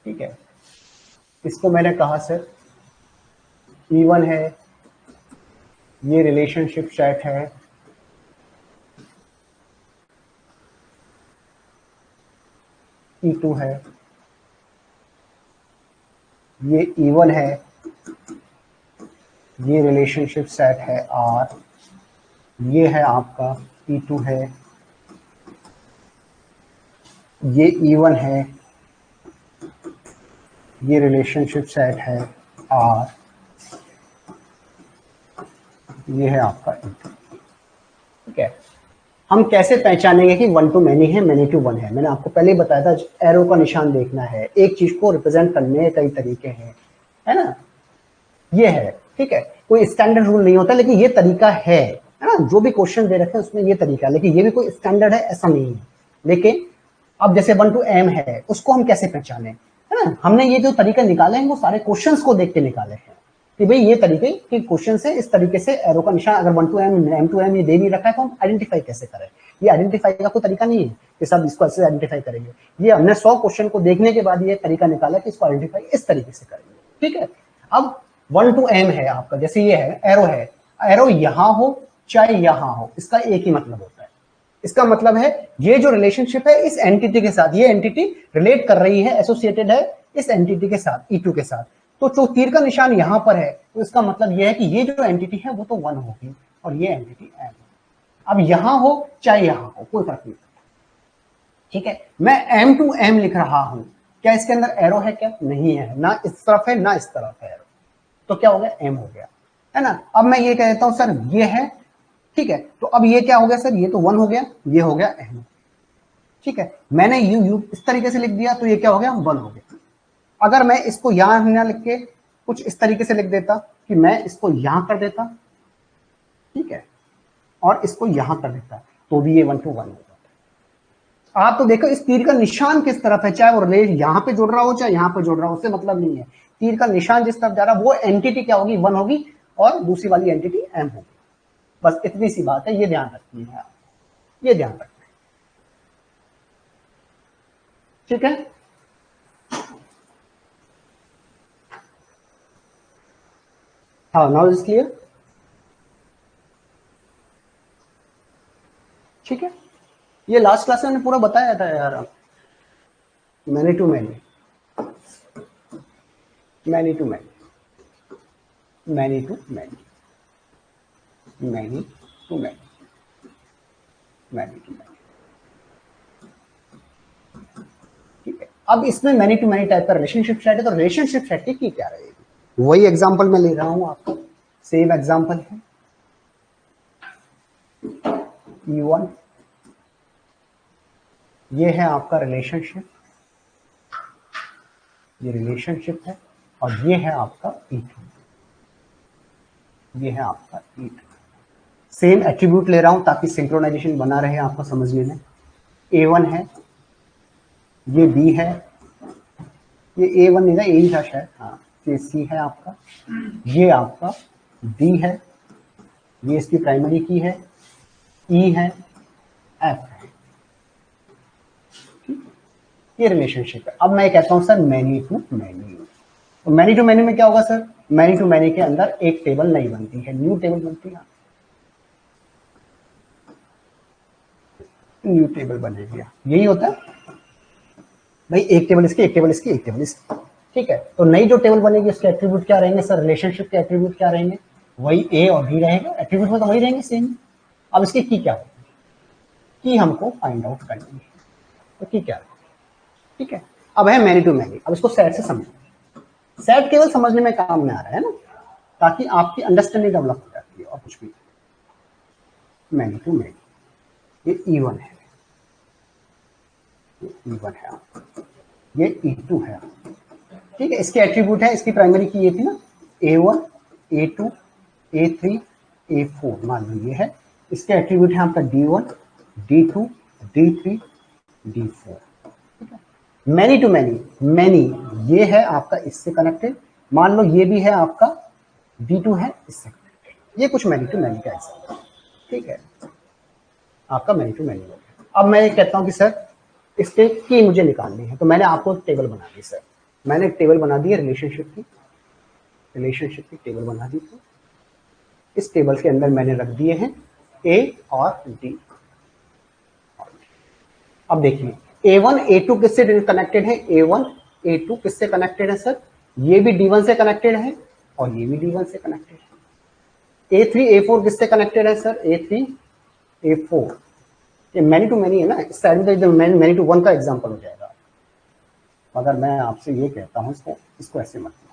ठीक है, इसको मैंने कहा सर E1 है, ये रिलेशनशिप सेट है, E2 है, ये E1 है, ये रिलेशनशिप सेट है R, ये है आपका E2 है, ये E1 है, ये रिलेशनशिप सेट है R, ये है आपका E2। ठीक है, हम कैसे पहचानेंगे कि वन टू मैनी है, मैनी टू वन है? मैंने आपको पहले ही बताया था, एरो का निशान देखना है, एक चीज को रिप्रेजेंट करने के कई तरीके हैं, है ना, ये है। ठीक है, कोई स्टैंडर्ड रूल नहीं होता, लेकिन ये तरीका है ना, जो भी क्वेश्चन दे रखे हैं उसमें ये तरीका है, लेकिन ये भी कोई स्टैंडर्ड है ऐसा नहीं है। लेकिन अब जैसे 1 to M है, उसको हम कैसे पहचाने, है ना, हमने ये जो तरीका निकाले हैं वो सारे क्वेश्चंस को देख के निकाले हैं, कि भाई ये तरीके के क्वेश्चन से इस तरीके से एरो का निशान अगर 1 to M, M to M ये दे भी रखा है तो हम आइडेंटिफाई कैसे करें। ये आइडेंटिफाई का कोई तरीका नहीं है कि सब इसको ऐसे आइडेंटिफाई करेंगे, ये हमने 100 क्वेश्चन को देखने के बाद ये तरीका निकाला कि इसको आइडेंटिफाई इस तरीके से करेंगे। ठीक है, अब 1 to M है आपका, जैसे ये है, एरो यहां हो चाहे यहां हो, इसका एक ही मतलब होता है। इसका मतलब है ये जो रिलेशनशिप है इस एंटिटी के साथ, ये एंटिटी रिलेट कर रही है, एसोसिएटेड है इस एंटिटी के साथ, E2 के साथ। तो जो तीर का निशान यहां पर है, तो इसका मतलब यह है कि ये जो एंटिटी है वो तो 1 होगी और ये एंटिटी M। अब यहां हो चाहे यहां हो, कोई फर्क नहीं पड़ता। ठीक है, मैं M to M लिख रहा हूं, क्या इसके अंदर एरो है? क्या नहीं है, ना इस तरफ है ना इस तरफ है एरो, तो क्या हो गया? M हो गया, है ना। अब मैं ये कह देता हूं सर ये है, ठीक है, तो अब ये क्या हो गया सर? ये तो 1 हो गया, ये हो गया M। ठीक है, मैंने यू इस तरीके से लिख दिया तो ये क्या हो गया? 1 हो गया। अगर मैं इसको यहां ना लिख के कुछ इस तरीके से लिख देता, कि मैं इसको यहां कर देता, ठीक है, और इसको यहां कर देता, तो भी ये 1 to 1 हो जाता। आप तो देखो इस तीर का निशान किस तरफ है, चाहे वो रिलेट यहां पे जुड़ रहा हो चाहे यहां पे जुड़ रहा हो, उससे मतलब नहीं है। तीर का निशान जिस तरफ जा रहा है वो एंटिटी क्या होगी? 1 होगी, और दूसरी वाली एंटिटी M होगी। बस इतनी सी बात है, ये ध्यान रखनी है आप, ये ध्यान रखना है। ठीक है, हाँ, नाउ इज क्लियर। ठीक है, ये लास्ट क्लास में मैंने पूरा बताया था यार। Many to many, many to many, many to many, many to many, many to many. ठीक है, अब इसमें मैनी टू मैनी टाइप का रिलेशनशिप सेट है, तो रिलेशनशिप सेट की की क्या रहेगी? वही एग्जांपल मैं ले रहा हूं आपको, सेम एग्जांपल है। E1 ये है आपका रिलेशनशिप, ये रिलेशनशिप है, और ये है आपका E2, ये है आपका E2। सेम एट्रीब्यूट ले रहा हूं ताकि सिंक्रोनाइजेशन बना रहे आपको समझने में। A1 है, ये B है, ये A1 नहीं था, A ही था शायद, हाँ, ये C है आपका, ये आपका D है, ये इसकी प्राइमरी की है, E है, F है। ये रिलेशनशिप है। अब मैं कहता हूं सर मैनी टू मैनी, तो मैनी टू मैनी में क्या होगा सर? मैनी टू मैनी के अंदर एक टेबल नहीं बनती है, न्यू टेबल बनती है, न्यू टेबल बनेगी। यही होता है भाई, एक टेबल इसकी, एक टेबल इसकी, एक टेबल इसकी। ठीक है, तो नई जो टेबल बनेगी उसके एट्रीब्यूट क्या रहेंगे सर? रिलेशनशिप के एट्रीब्यूट क्या रहेंगे? वही ए और बी रहेगा, एट्रीब्यूट में तो वही रहेंगे सेम। अब इसकी की क्या होगी? की हमको फाइंड आउट करनी है, तो की क्या? ठीक है, अब है मैनी टू मैनी। अब इसको सेट से समझो, सेट केवल समझने में काम में आ रहा है ना, ताकि आपकी अंडरस्टैंडिंग डेवलप हो जाती है, और कुछ भी। मैनी टू मैनी, ये E1 है, ये E1 है आपका, ये E2 है आपका। ठीक है, इसके एट्रीब्यूट है, इसकी प्राइमरी की ये थी ना, A1, A2, A3, A4 मान लो ये है। इसके एट्रीब्यूट है आपका D1, D2, D3, D4। Many to many, many ये है आपका इससे कनेक्टेड, मान लो ये भी है आपका D2 है इससे कनेक्टेड। ये कुछ मैनी टू मैनी का एग्जाम्पल। ठीक है, आपका मैनी टू मैनी हो गया। अब मैं ये कहता हूं कि सर इसके की मुझे निकालनी है, तो मैंने आपको टेबल बना दी सर, मैंने एक टेबल बना दी है रिलेशनशिप की, रिलेशनशिप की टेबल बना दी थी। इस टेबल के अंदर मैंने रख दिए हैं ए और डी। अब देखिए A1 A2 किससे कनेक्टेड है? A1 A2 किससे कनेक्टेड है सर? ये भी D1 से कनेक्टेड है और ये भी D1 से कनेक्टेड है। A3 A4 किससे कनेक्टेड है सर? A3 A4, ये मैनी टू मैनी है ना, इस साइड में मैनी टू वन का एग्जांपल हो जाएगा। मगर मैं आपसे ये कहता हूं, इसको ऐसे मत लो,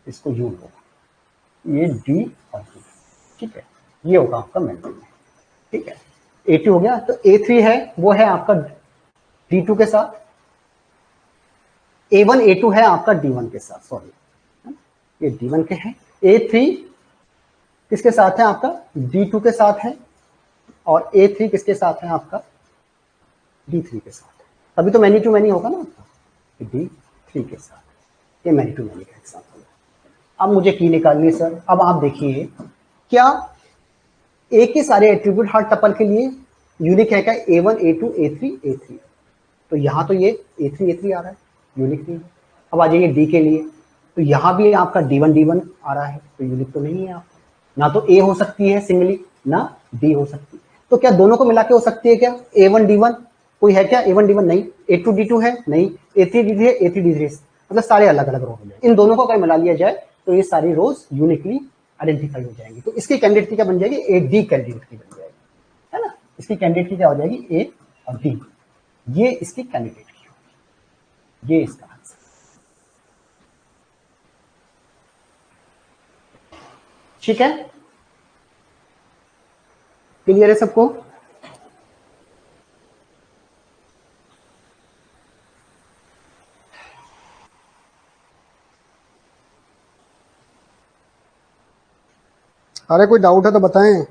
इसको यूं लो, ये डी और डी। ठीक है, ये होगा आपका मैनी टू मैनी। ठीक है, A2 हो गया, तो A3 है, वो है आपका D2 के साथ, A1 A2 है आपका D1 के साथ, सॉरी ये D1 के हैं। A3 किसके साथ है? आपका D2 के साथ है, और A3 किसके साथ है? आपका D3 के साथ है। तभी तो मैनी टू मैनी होगा ना आपका, D3 के साथ। ये मैनी टू मैनी का एग्जांपल है। अब मुझे की निकालनी है सर। अब आप देखिए, क्या ए के सारे एट्रीब्यूट हर टपल के लिए यूनिक है क्या? A1 A2 A3 A3, तो यहां तो ये A3 A3 आ रहा है, यूनिक नहीं है। अब आ जाइए डी के लिए, तो यहां भी आपका D1 D1 आ रहा है, तो यूनिक तो नहीं है आपका। ना तो ए हो सकती है सिंगली, ना डी हो सकती है। तो क्या दोनों को मिला के हो सकती है क्या? A1 D1 कोई है क्या? A1 D1 नहीं। A2 D2 है नहीं। A3 D3 है, A3 D3 है, मतलब सारे अलग अलग रो हो जाए। इन दोनों को अगर मिला लिया जाए तो ये सारी रोज यूनिकली आइडेंटिफाई हो जाएंगी। तो इसकी कैंडिडेट की क्या बन जाएगी? ए डी कैंडिडेट की बन जाएगी, है ना। इसकी कैंडिडेट की क्या हो जाएगी? ए और डी, ये इसकी कैंडिडेट की होगी। ये इसका आंसर। ठीक है, क्लियर है सबको? अरे कोई डाउट है तो बताएं।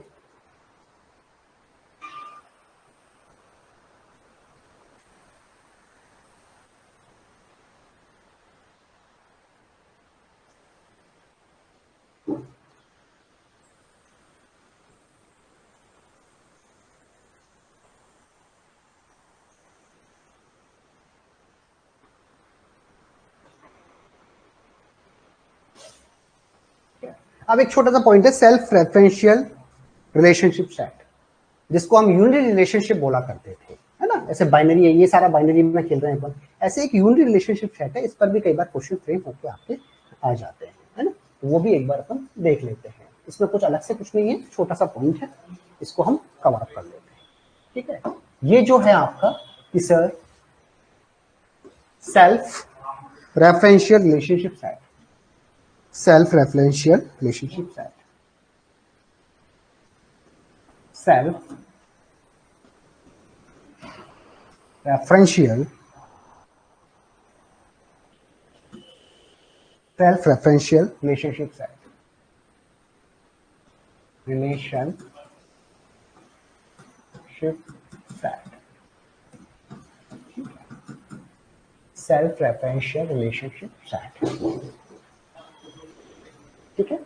अब एक छोटा सा पॉइंट है सेल्फ रेफरेंशियल रिलेशनशिप सेट, जिसको हम यूनिटी रिलेशनशिप बोला करते थे, है ना। ऐसे बाइनरी है, ये सारा बाइनरी में खेल रहे हैं अपन, ऐसे एक यूनिटी रिलेशनशिप सेट है, इस पर भी कई बार क्वेश्चन फ्रेम होकर आपके आ जाते हैं, है ना। तो वो भी एक बार अपन देख लेते हैं, इसमें कुछ अलग से कुछ नहीं है, छोटा सा पॉइंट है, इसको हम कवर अप कर लेते हैं, ठीक है। ये जो है आपका कि sir self referential relationship set, self referential relationship set, self referential self referential relationship set, relationship set, self referential relationship set, ठीक है।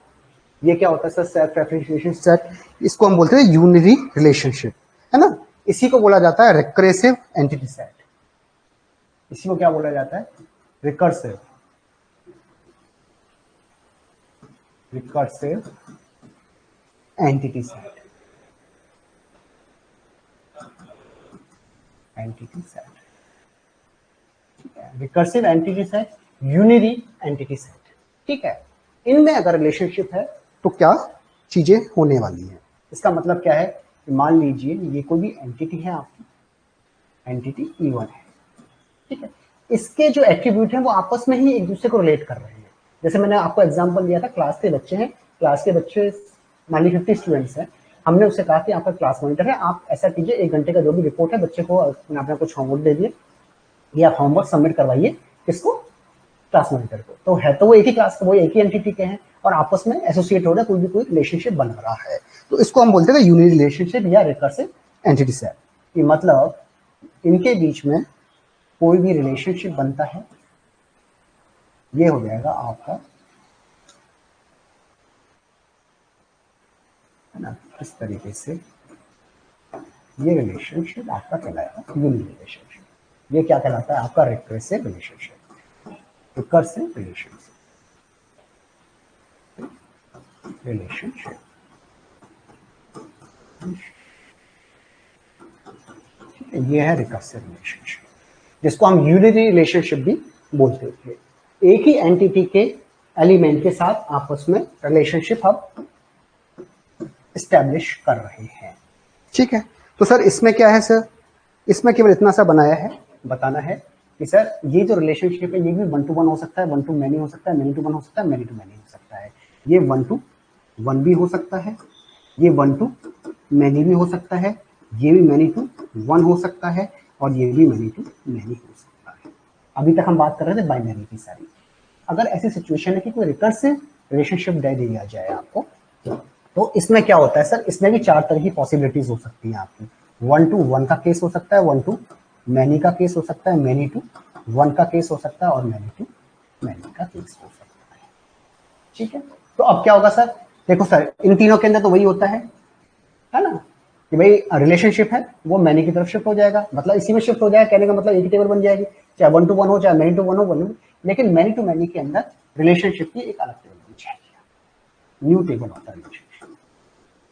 ये क्या होता है sir self referential relationship set, इसको हम बोलते हैं यूनिरी रिलेशनशिप, है ना। इसी को बोला जाता है रिकरेसिव एंटिटी सेट, इसी को क्या बोला जाता है recursive, recursive entity set, entity set, ठीक है। Recursive entity set, unary entity set, ठीक है। इनमें अगर रिलेशनशिप है तो क्या चीजें होने वाली हैं, इसका मतलब क्या है कि मान लीजिए ये कोई भी एंटिटी है आपकी, एंटिटी E1 है, ठीक है। इसके जो एट्रीब्यूट हैं वो आपस में ही एक दूसरे को रिलेट कर रहे हैं। जैसे मैंने आपको एग्जांपल दिया था, क्लास के बच्चे हैं, क्लास के बच्चे मान ली 50 स्टूडेंट्स हैं, हमने उससे कहा कि आपका क्लास मॉनिटर है, आप ऐसा कीजिए 1 घंटे का जो भी रिपोर्ट है बच्चे को अपना कुछ होमवर्क दे दिए या होमवर्क सबमिट करवाइए किसको, क्लास मॉनिटर को। तो है तो वो एक ही क्लास का, वो एक ही एंटिटी के हैं और आपस में एसोसिएट हो रहा है, कोई भी कोई रिलेशनशिप बन रहा है, तो इसको हम बोलते हैं यूनिट रिलेशनशिप या रिकर्सिव एंटिटी सेट, कि मतलब इनके बीच में कोई भी रिलेशनशिप बनता है, ये हो जाएगा आपका, है ना, इस तरीके से ये रिलेशनशिप आपका कहलाएगा यूनिट रिलेशनशिप। ये क्या कहलाता है आपका recursive relationship, recursive relationship, relationship, ठीक है। ये है रिकर्सिव रिलेशनशिप, जिसको हम यूनिटी रिलेशनशिप भी बोलते थे। एक ही एंटिटी के एलिमेंट के साथ आपस में रिलेशनशिप हम एस्टेब्लिश कर रहे हैं, ठीक है। तो सर इसमें क्या है सर, इसमें केवल इतना सा बनाया है, बताना है कि सर ये जो रिलेशनशिप है ये भी 1 to 1 हो सकता है, 1 to many हो सकता है, many to 1 हो सकता है, many to many हो सकता है, ये 1 to 1 भी हो सकता है, ये 1 to many भी हो सकता है, ये भी many to 1 हो सकता है, और ये भी many to many हो सकता है। अभी तक हम बात कर रहे थे बाइनरी की सारी। अगर ऐसी सिचुएशन है कि कोई रिकर्सिव रिलेशनशिप दे दिया जाए आपको, तो इसमें क्या होता है सर, इसमें भी 4 तरह की पॉसिबिलिटीज हो सकती है आपकी। 1 to 1 का केस हो सकता है, 1 to many का केस हो सकता है, many to 1 का केस हो सकता है, और many to many का केस हो सकता है, ठीक है। तो अब क्या होगा सर, देखो सर इन तीनों के अंदर तो वही होता है ना, कि भाई रिलेशनशिप है वो मैनी की तरफ शिफ्ट हो जाएगा, मतलब इसी में शिफ्ट हो जाएगा, कहने का मतलब एक ही टेबल बन जाएगी, चाहे 1 to 1 हो चाहे मैनी टू 1 हो, लेकिन मैनी टू मैनी के अंदर रिलेशनशिप की एक अलग टेबल बन जाएगी, न्यू टेबल होता है relationship,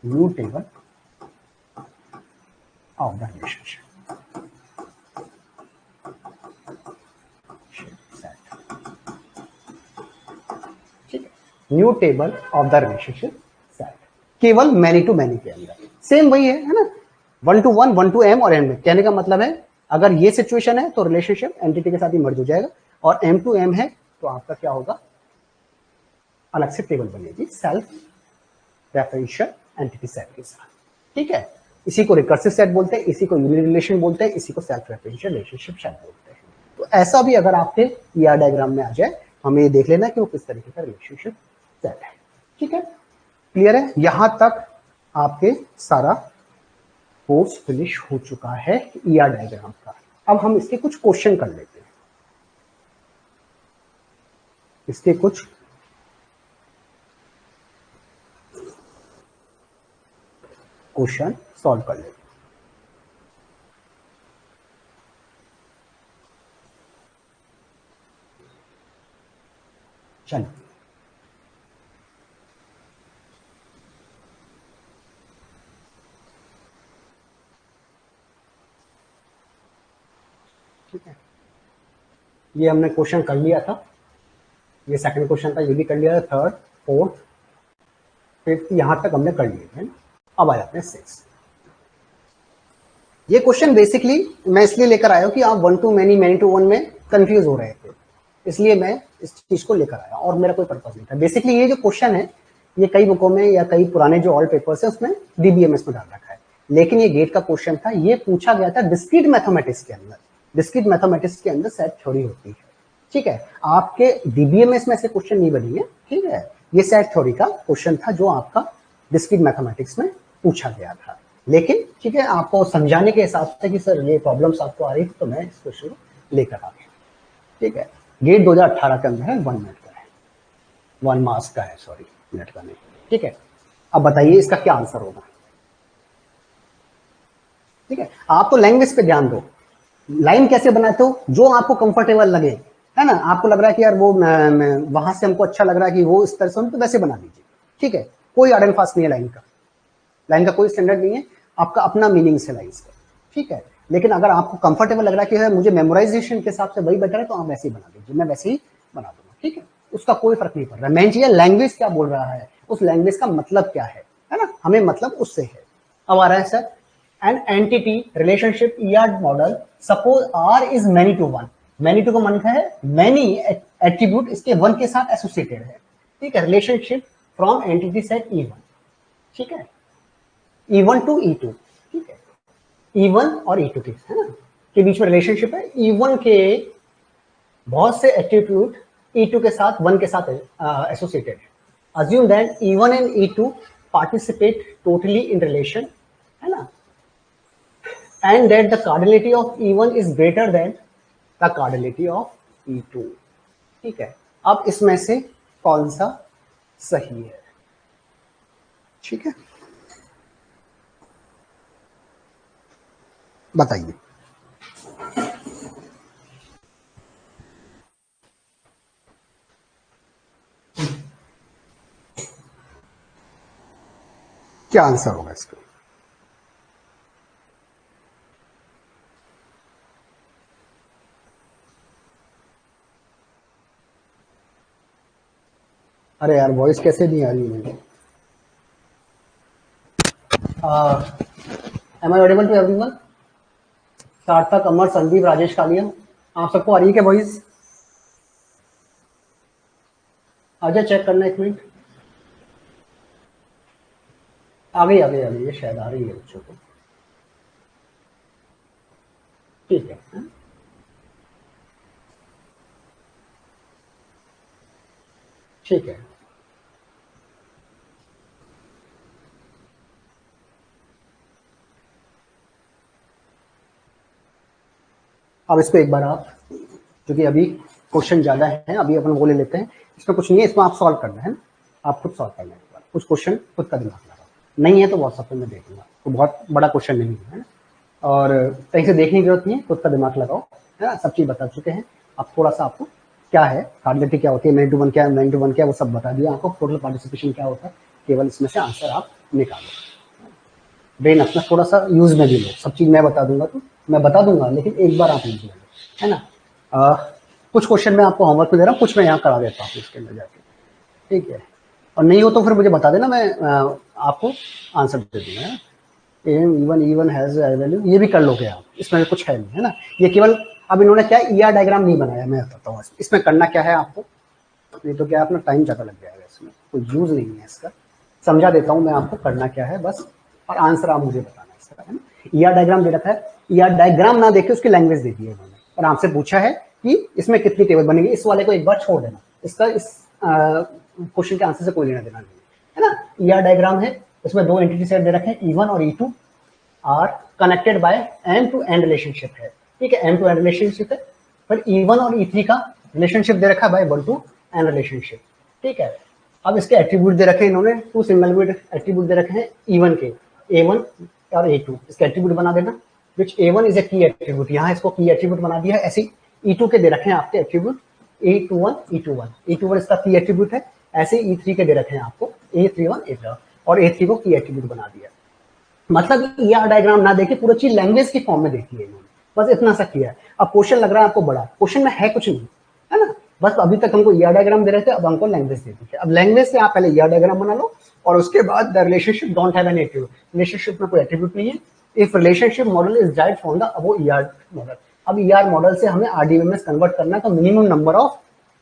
new table of the relationship set, ठीक है। New table of the relationship set, केवल मैनी टू मैनी के अंदर सेम वही है ना, 1 to 1, 1 to m और m में, कहने का मतलब है अगर ये सिचुएशन है तो रिलेशनशिप एंटिटी के साथ ही मर्ज हो जाएगा, और m to m है तो आपका क्या होगा, अलग से टेबल बनेगी सेल्फ रेफरेंशियल एंटिटी सेट के साथ, ठीक है। इसी को रिकर्सिव सेट बोलते हैं, इसी को यूनिट रिलेशन बोलते हैं, इसी को सेल्फ रेफरेंशियल रिलेशनशिप सेट बोलते हैं। तो ऐसा भी अगर आपके ईआर डायग्राम में आ जाए तो हमें ये देख लेना कि वो किस तरीके का रिलेशनशिप सेट है, ठीक है। क्लियर है, यहां तक आपके सारा कोर्स फिनिश हो चुका है ईआर डायग्राम का। अब हम इसके कुछ क्वेश्चन कर लेते हैं, इसके कुछ क्वेश्चन सॉल्व कर लेते हैं। चलिए ठीक है, ये हमने क्वेश्चन कर लिया था, ये सेकंड क्वेश्चन था, ये भी कर लिया था, थर्ड फोर्थ फिफ्थ यहां तक हमने कर लिए थे। अब आ जाते हैं सिक्स। ये क्वेश्चन बेसिकली मैं इसलिए लेकर आया हूं कि आप one to many many to one में कंफ्यूज हो रहे थे, इसलिए मैं इस चीज को लेकर आया, और मेरा कोई पर्पज नहीं था। बेसिकली ये जो क्वेश्चन है ये कई बुकों में या कई पुराने जो ऑल्ड पेपर्स है उसमें डीबीएमएस में डाल रखा है, लेकिन ये गेट का क्वेश्चन था, ये पूछा गया था डिस्क्रीट मैथमेटिक्स के अंदर। डिस्क्रीट मैथमेटिक्स के अंदर सेट थ्योरी होती है, ठीक है, आपके डीबीएमएस में से क्वेश्चन नहीं बनेंगे, ठीक है, ये सेट थ्योरी का क्वेश्चन था जो आपका डिस्क्रीट मैथमेटिक्स में पूछा गया था। लेकिन ठीक है, आपको समझाने के हिसाब से कि सर ये प्रॉब्लम्स आपको आ रही थी तो मैं इस क्वेश्चन को लेकर आ गया, ठीक है। गेट 2018 के अंदर है, 1 मिनट का है, 1 मार्क्स का है, सॉरी मिनट का नहीं, ठीक है। अब बताइए इसका क्या आंसर होगा, ठीक है। आप तो लैंग्वेज पे ध्यान दो, लाइन कैसे बनाते हो, जो आपको कंफर्टेबल लगे, है ना, आपको लग रहा है कि यार वो वहां से हमको अच्छा लग रहा है कि वो इस तरह से, तो वैसे बना दीजिए, ठीक है। कोई आर्ट एंड फास्ट नहीं है लाइन का कोई स्टैंडर्ड नहीं है, आपका अपना मीनिंग है लाइन का, ठीक है। लेकिन अगर आपको कंफर्टेबल लग रहा है कि है मुझे मेमोराइजेशन के हिसाब से वही बेटर है, तो आप वैसे ही बना दीजिए, मैं वैसे ही बना दूंगा, ठीक है। उसका कोई फर्क नहीं पड़ रहा, मेन चीज है लैंग्वेज क्या बोल रहा है, उस लैंग्वेज का मतलब क्या है ना, हमें मतलब उससे है। अब आ रहा है sir, an entity relationship ER model, suppose R is many to one, many to का मन है मैनी एट्रीब्यूट इसके वन के साथ एसोसिएटेड है, ठीक है, relationship from entity set E one, ठीक है, E1 टू E2, ठीक है, E1 और E2 के, है ना, के बीच में रिलेशनशिप है, E1 के बहुत से एट्रीब्यूट E2 के साथ 1 के साथ एसोसिएटेड है। Assume that E1 and E2 participate totally in relation, है ना, and that the cardinality of E1 is greater than the cardinality of E2, ठीक है। अब इसमें से कौन सा सही है, ठीक है, बताइए। क्या आंसर होगा इसका, अरे यार वॉइस कैसे नहीं आ रही है मुझे, am I audible to everyone, Sarthak, Amar, Sandeep, Rajesh, Kaliya, आप सबको आ रही है क्या वॉइस? अजय चेक करना एक मिनट, आ गई ये शायद आ रही है बच्चों को, ठीक है। ठीक है, अब इसको एक बार आप, क्योंकि अभी क्वेश्चन ज्यादा है, अभी अपन वो ले लेते हैं, इसमें कुछ नहीं है, इसमें आप सॉल्व करना है, आप खुद सॉल्व करना है, कुछ क्वेश्चन खुद का दिमाग लगाओ, नहीं है तो व्हाट्सएप पे मैं देखूंगा, तो बहुत बड़ा क्वेश्चन नहीं है, और कहीं से देखने की जरूरत नहीं है, खुद का दिमाग लगाओ, है ना, सब चीज बता चुके हैं। अब थोड़ा सा आपको क्या है कार्डिनलिटी क्या होती है, मैनी टू वन क्या है, मैनी टू वन क्या है, वो सब बता दिया आपको, टोटल पार्टिसिपेशन क्या होता है, केवल इसमें से आंसर आप निकालो, ब्रेन अपना थोड़ा सा यूज में भी लो, सब चीज मैं बता दूंगा तो मैं बता दूंगा, लेकिन एक बार आप यूज में लो, है ना। कुछ क्वेश्चन मैं आपको होमवर्क में दे रहा हूँ, कुछ मैं यहाँ करा देता हूँ इसके अंदर जाके, ठीक है, और नहीं हो तो फिर मुझे बता देना, मैं आपको आंसर दे दूंगा, है ना। E1 हैज वैल्यू, ये भी कर लोगे आप, इसमें कुछ है नहीं, है ना, ये केवल अब इन्होंने क्या ईआर डायग्राम नहीं बनाया, मैं बताता हूँ इसमें करना क्या है आपको, नहीं तो क्या अपना टाइम ज्यादा लग जाएगा, इसमें कोई यूज नहीं है इसका, समझा देता हूँ मैं आपको करना क्या है बस, और आंसर आप मुझे बताना इसका, है ना। ईआर डायग्राम दे रखा है, ईआर डायग्राम ना देखे उसकी लैंग्वेज दे दी है उन्होंने, और आपसे पूछा है कि इसमें कितनी टेबल बनेगी, इस वाले को एक बार छोड़ देना, इसका इस क्वेश्चन के आंसर से कोई लेना देना नहीं है ना। ईआर डायग्राम है, इसमें दो एंटिटी सेट दे रखे हैं, E1 और E2 are connected by end to end relationship है, ठीक है, एंड टू एंड रिलेशनशिप है, पर E1 और E3 का रिलेशनशिप दे रखा है by one two end relationship, ठीक है। अब इसके एट्रीब्यूट दे रखे हैं इन्होंने, टू सिंगल एट्रीब्यूट दे रखे हैं E1 के, A1 और A2, इसके एट्रीब्यूट बना देना, विच A1 इज ए की एट्रीब्यूट, यहाँ इसको की एट्रीब्यूट बना दिया है, ऐसे E2 के दे रखे हैं आपके एट्रीब्यूट, E21 इसका की एट्रीब्यूट है, ऐसे E3 के दे रखे हैं आपको, A31 A3, और A3 को की एट्रीब्यूट बना दिया। मतलब ईआर डायग्राम ना देखे पूरा चीज लैंग्वेज की फॉर्म में देखी है इन्होंने, बस इतना सा किया है। अब क्वेश्चन लग रहा है आपको बड़ा, क्वेश्चन में है कुछ नहीं, है ना, बस अभी तक हमको ईआर डायग्राम दे रहे थे, अब हमको लैंग्वेज दे दी है। अब लैंग्वेज से आप पहले ईआर डायग्राम बना लो और उसके बाद the relationship don't have any attribute, relationship में कोई एट्रीब्यूट नहीं है। If relationship model is died from the above ER model, अब ईआर मॉडल से हमें आरडीएमएस कन्वर्ट करना है, तो मिनिमम नंबर ऑफ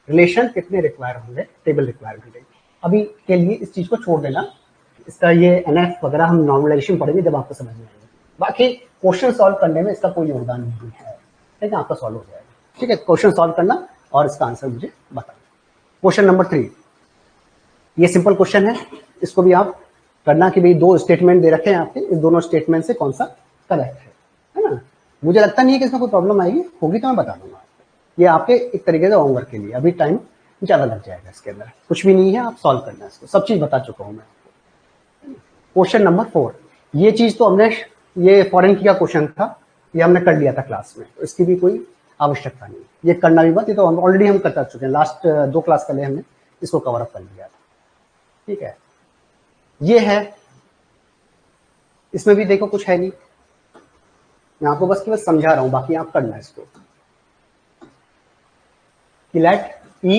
रिलेशन कितने रिक्वायर होंगे, टेबल रिक्वायरमेंट है। अभी के लिए इस चीज को छोड़ देना, इसका ये एनएफ वगैरह हम नॉर्मलाइजेशन पढ़ेंगे जब आपको समझ में आएगा। बाकी क्वेश्चन सॉल्व करने में इसका कोई योगदान नहीं है, ठीक है, आपका सॉल्व हो जाएगा। ठीक है, क्वेश्चन सॉल्व करना और इसका आंसर मुझे बताना। क्वेश्चन नंबर 3, ये सिंपल क्वेश्चन है, इसको भी आप करना कि भाई दो स्टेटमेंट दे रखे हैं आपके, इस दोनों स्टेटमेंट से कौन सा करेक्ट है ना। मुझे लगता नहीं है कि इसमें कोई प्रॉब्लम आएगी, होगी तो मैं बता दूंगा। ये आपके एक तरीके से होमवर्क के लिए, अभी टाइम ज्यादा लग जाएगा इसके अंदर, कुछ भी नहीं है, आप सॉल्व करना है इसको, सब चीज बता चुका हूं मैं आपको। क्वेश्चन नंबर 4, ये चीज तो हमने, ये फॉरेन की का क्वेश्चन था, ये हमने कर लिया था क्लास में, तो इसकी भी कोई आवश्यकता नहीं, ये करना भी मत, ये तो ऑलरेडी हम कर चुके हैं, लास्ट 2 क्लास पहले हमने इसको कवर अप कर लिया था। ठीक है, ये है, इसमें भी देखो कुछ है नहीं, मैं आपको बस केवल समझा रहा हूं, बाकी आप करना इसको। Let E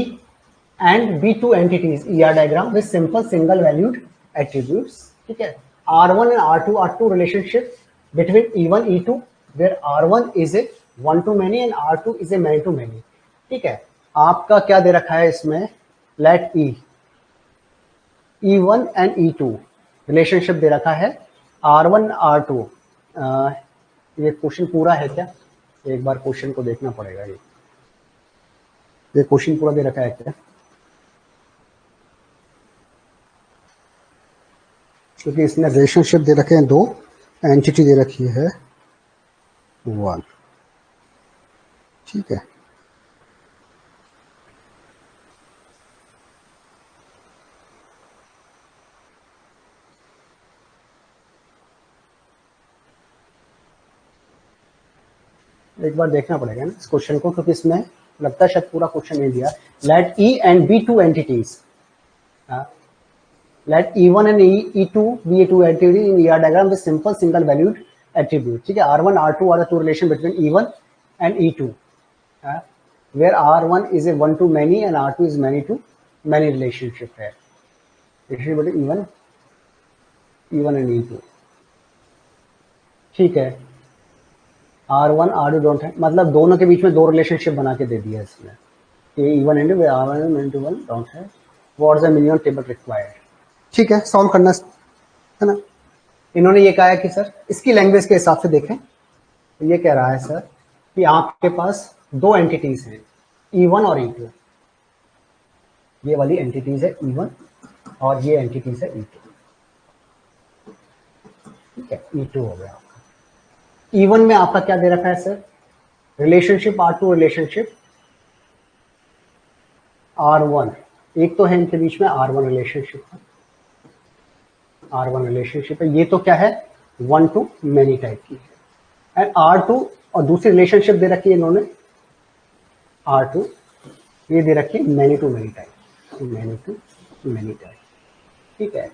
and B two entities ER diagram with simple single valued attributes. ठीक है, R1 and R2 are two relationships between E1 E2 where R1 is a one to many and R2 is a many to many. ठीक है, आपका क्या दे रखा है इसमें, let E1 and E2 relationship दे रखा है, R1 R2। ये क्वेश्चन पूरा है क्या, एक बार क्वेश्चन को देखना पड़ेगा, ये क्वेश्चन पूरा दे रखा है क्या, क्योंकि इसने रिलेशनशिप दे रखे हैं, दो एंटिटी दे रखी है 1। ठीक है, एक बार देखना पड़ेगा ना इस क्वेश्चन को, क्योंकि इसमें लगता है शायद पूरा क्वेश्चन नहीं दिया। Let E and B two entities, let E1 and E2 be a two entities in ER diagram with simple single valued attribute. ठीक है, R1 R2 are the two relation between E1 and E2 where R1 is a one to many and R2 is many to many relationship है, between E1 and E2। ठीक है, R1 R2 don't है, मतलब दोनों के बीच में दो relationship बना के दे दिया इसमें, E1 and R1 डोंट है, what is the minimum table required. ठीक है, सॉल्व करना है ना। इन्होंने ये कहा है कि सर इसकी लैंग्वेज के हिसाब से देखें, तो ये कह रहा है सर कि आपके पास दो एंटिटीज हैं E1 और E2, ये वाली एंटिटीज है E1 और ये एंटिटीज है E2। ठीक है, E2 हो गया आपका। E1 में आपका क्या दे रखा है sir, relationship R2 relationship R1, एक तो है इनके बीच में R1 रिलेशनशिप है, R1 रिलेशनशिप है, ये तो क्या है वन टू मेनी टाइप की है। एंड R2 और दूसरी रिलेशनशिप दे रखी है इन्होंने R2, ये दे रखी है many to many type, many to many type. ठीक है,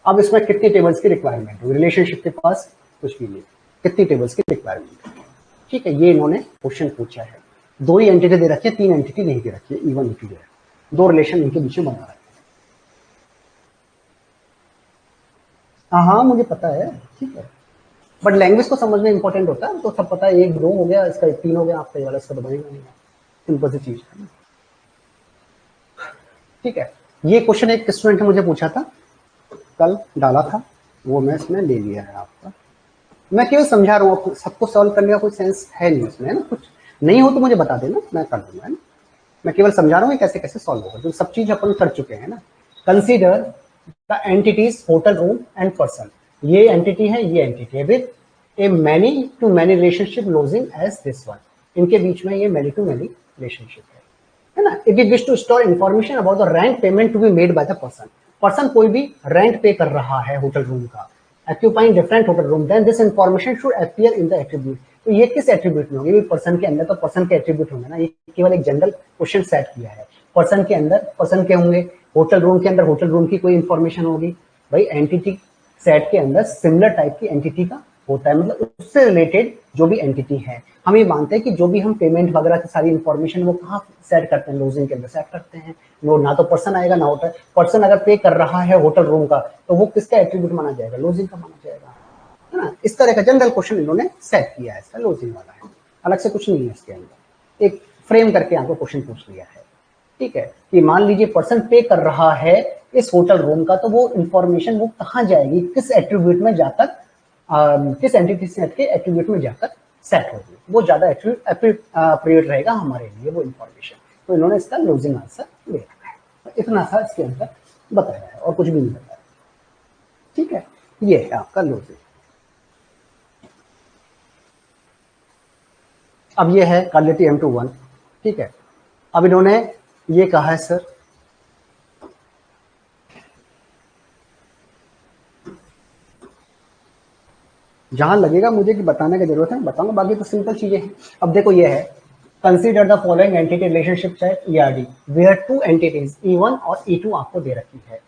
अब इसमें कितनी टेबल्स की रिक्वायरमेंट है, रिलेशनशिप के पास कुछ भी नहीं, कितनी टेबल्स की रिक्वायरमेंट है। ठीक है, ये इन्होंने क्वेश्चन पूछा है, दो ही एंटिटी दे रखी है, तीन एंटिटी नहीं दे रखी है, E1 E2 दे रखी है, दो रिलेशन इनके बीच में बना रहा है। हाँ मुझे पता है, ठीक है, बट लैंग्वेज को समझना इंपॉर्टेंट होता है, तो सब पता है, एक दो हो गया, इसका एक तीन हो गया, आपका ये वाला इसका तो बनेगा नहीं, सिंपल सी चीज है। ठीक है, ये क्वेश्चन एक स्टूडेंट ने मुझे पूछा था, कल डाला था, वो मैं इसमें ले लिया है आपका। मैं केवल समझा रहा हूँ, सबको सॉल्व करने का कोई सेंस है नहीं इसमें, है ना, कुछ नहीं हो तो मुझे बता देना, मैं कर दूंगा, है ना। मैं केवल समझा रहा हूँ कैसे कैसे सॉल्व होगा, तो सब चीज अपन कर चुके हैं ना। Consider the entities hotel room and person, ये एंटिटी है, ये एंटिटी है, with a many to many relationship closing as this one, इनके बीच में ये मैनी टू मैनी रिलेशनशिप है ना। If we wish to store information about the rent payment to be made by the person, person कोई भी rent pay कर रहा है होटल रूम का, occupying different hotel room, then this information should appear in the attribute. तो ये किस attribute में होगी, पर्सन के अंदर, तो पर्सन के एट्रीब्यूट होंगे ना, ये केवल एक जनरल क्वेश्चन सेट किया है। पर्सन के अंदर पर्सन के होंगे, होटल रूम के अंदर होटल रूम की कोई इंफॉर्मेशन होगी, भाई एंटिटी सेट के अंदर सिमिलर टाइप की एंटिटी का होता है, मतलब उससे रिलेटेड जो भी एंटिटी है। हम ये मानते हैं कि जो भी हम पेमेंट वगैरह की सारी इंफॉर्मेशन वो कहाँ सेट करते हैं, लॉजिंग के अंदर सेट करते हैं। वो ना तो पर्सन आएगा ना होटल, पर्सन अगर पे कर रहा है होटल रूम का तो वो किसका एट्रीब्यूट माना जाएगा, लॉजिंग का माना जाएगा, है ना। इस तरह का जनरल क्वेश्चन इन्होंने सेट किया है, इसका लॉजिंग वाला है, अलग से कुछ नहीं है इसके अंदर, एक फ्रेम करके आपको क्वेश्चन पूछ लिया है। ठीक है, कि मान लीजिए पर्सन पे कर रहा है इस होटल रूम का, तो वो इंफॉर्मेशन वो कहाँ जाएगी, किस एट्रीब्यूट में जाकर, किस एंटिटी सेट के एट्रीब्यूट में जाकर सेट होगी, वो ज्यादा एप्रोप्रिएट रहेगा हमारे लिए वो इंफॉर्मेशन। तो इन्होंने इसका लॉजिंग आंसर ले रखा है, इतना सा इसके अंदर बताया है और कुछ भी नहीं बताया। ठीक है, ये है आपका लॉजिंग। अब ये है क्वालिटी M21। ठीक है, अब इन्होंने ये कहा है सर जहां लगेगा मुझे कि बताने की जरूरत है बताऊंगा, बाकी तो सिंपल चीजें हैं। अब देखो ये है, consider the following entity relationship set ERD where two entities E1 और E2 आपको दे रखी है,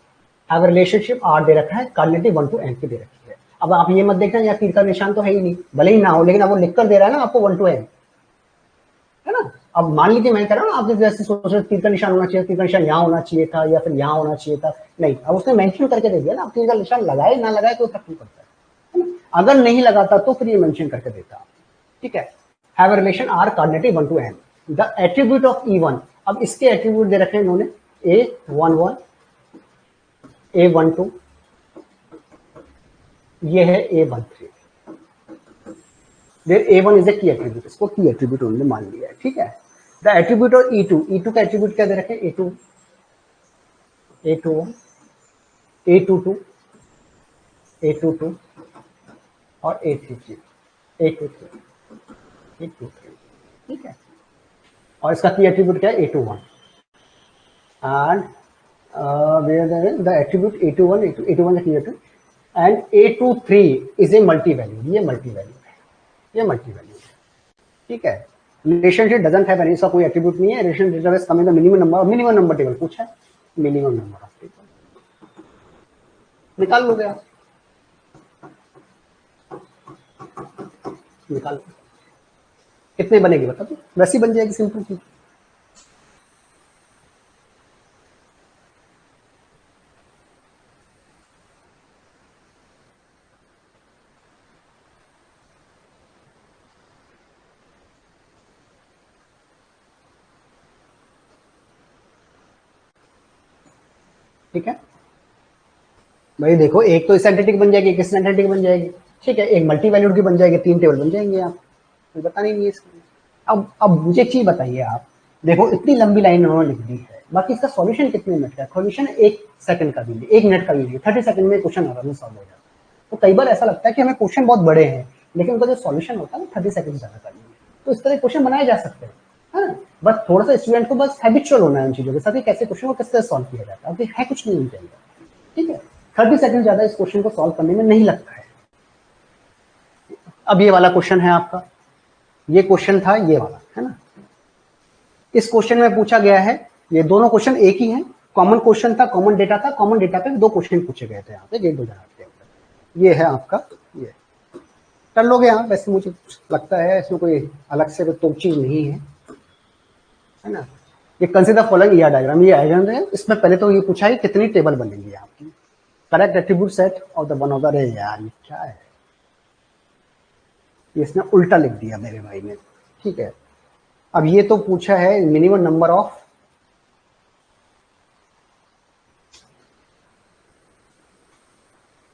हैव रिलेशनशिप R दे रखा है, कार्डिनलिटी 1 to N की दे रखी है। अब आप ये मत देखना यहाँ तीर का निशान तो है ही नहीं, भले ही ना हो, लेकिन अब वो लिख कर दे रहा है ना आपको 1 to N, है ना। अब मान लीजिए मैं कह रहा हूँ ना, आप जैसे सोच रहे तीर का निशान होना चाहिए, तीर का निशान यहाँ होना चाहिए था या फिर यहाँ होना चाहिए था, नहीं, अब उसने मेंशन करके दे दिया ना, तीर का निशान लगाए ना लगाए कोई फर्क नहीं पड़ता है ना। अगर नहीं लगाता तो फिर ये मेंशन करके देता। ठीक है, have relation R cardinality 1 to N, the attribute of E1। अब इसके एट्रीब्यूट दे रखे हैं इन्होंने A11 A12, ये है A13, A1 इज ए की एट्रीब्यूट, इसको की एट्रीब्यूट उन्होंने मान लिया है। ठीक है, द एट्रीब्यूट ऑफ E2 का एट्रीब्यूट क्या दे रखे हैं, A2 A21 A22 A22 और A33 A23 A23। ठीक है, और इसका की एट्रीब्यूट क्या है, A21 and the attribute A21 A21 का की attribute and A23 is a multi value, ये मल्टी वैल्यू है, ये मल्टी वैल्यू है। ठीक है, रिलेशनशिप डजंट हैव एनी, इसका कोई एट्रीब्यूट नहीं है, relationship is coming the minimum number table पूछा है, मिनिमम नंबर ऑफ टेबल निकाल लोगे आप, निकाल लो कितने बनेगी बता दो, वैसी बन जाएगी सिंपल चीज। ठीक है भाई, देखो एक तो इस एंटिटी की बन जाएगी, एक इस एंटिटी की बन जाएगी। ठीक है, एक मल्टी वैल्यूड की बन जाएगी, 3 टेबल बन जाएंगे आप, कोई बताना ही नहीं है इसका। अब मुझे एक चीज बताइए आप, देखो इतनी लंबी लाइन उन्होंने लिख दी है, बाकी इसका सॉल्यूशन कितने मिनट का है, सॉल्यूशन 1 सेकंड का भी नहीं, 1 मिनट का भी नहीं, 30 सेकंड में क्वेश्चन आराम से सॉल्व हो जाता है। तो कई बार ऐसा लगता है कि हमें क्वेश्चन बहुत बड़े हैं, लेकिन उनका जो सॉल्यूशन होता है 30 सेकंड ज्यादा का नहीं है। तो इस तरह क्वेश्चन बनाए जा सकते हैं, है ना। बस थोड़ा सा स्टूडेंट को बस हैबिचुअल होना है उन चीजों के साथ, कैसे क्वेश्चन को किस तरह सॉल्व किया जाता है, है कुछ नहीं चाहिए। ठीक है, 30 सेकंड ज्यादा इस क्वेश्चन को सॉल्व करने में नहीं लगता है। अब ये वाला क्वेश्चन है आपका, ये क्वेश्चन था ये वाला, है ना। इस क्वेश्चन में पूछा गया है, ये दोनों क्वेश्चन एक ही हैं, कॉमन क्वेश्चन था, कॉमन डेटा था, कॉमन डेटा पे 2 क्वेश्चन पूछे गए थे यहाँ पे गेट 2008 के अंदर। ये है आपका, ये कर लोगे आप, वैसे मुझे लगता है इसमें कोई अलग से कोई तो चीज नहीं है ना। ये कंसीडर फॉलोइंग ईआर डायग्राम, ये डायग्राम है, इसमें पहले तो ये पूछा है कितनी टेबल बनेंगी आपकी, correct attribute set of the one of the, अरे यार ये क्या है, ये इसने उल्टा लिख दिया मेरे भाई ने। ठीक है, अब ये तो पूछा है मिनिमम नंबर ऑफ,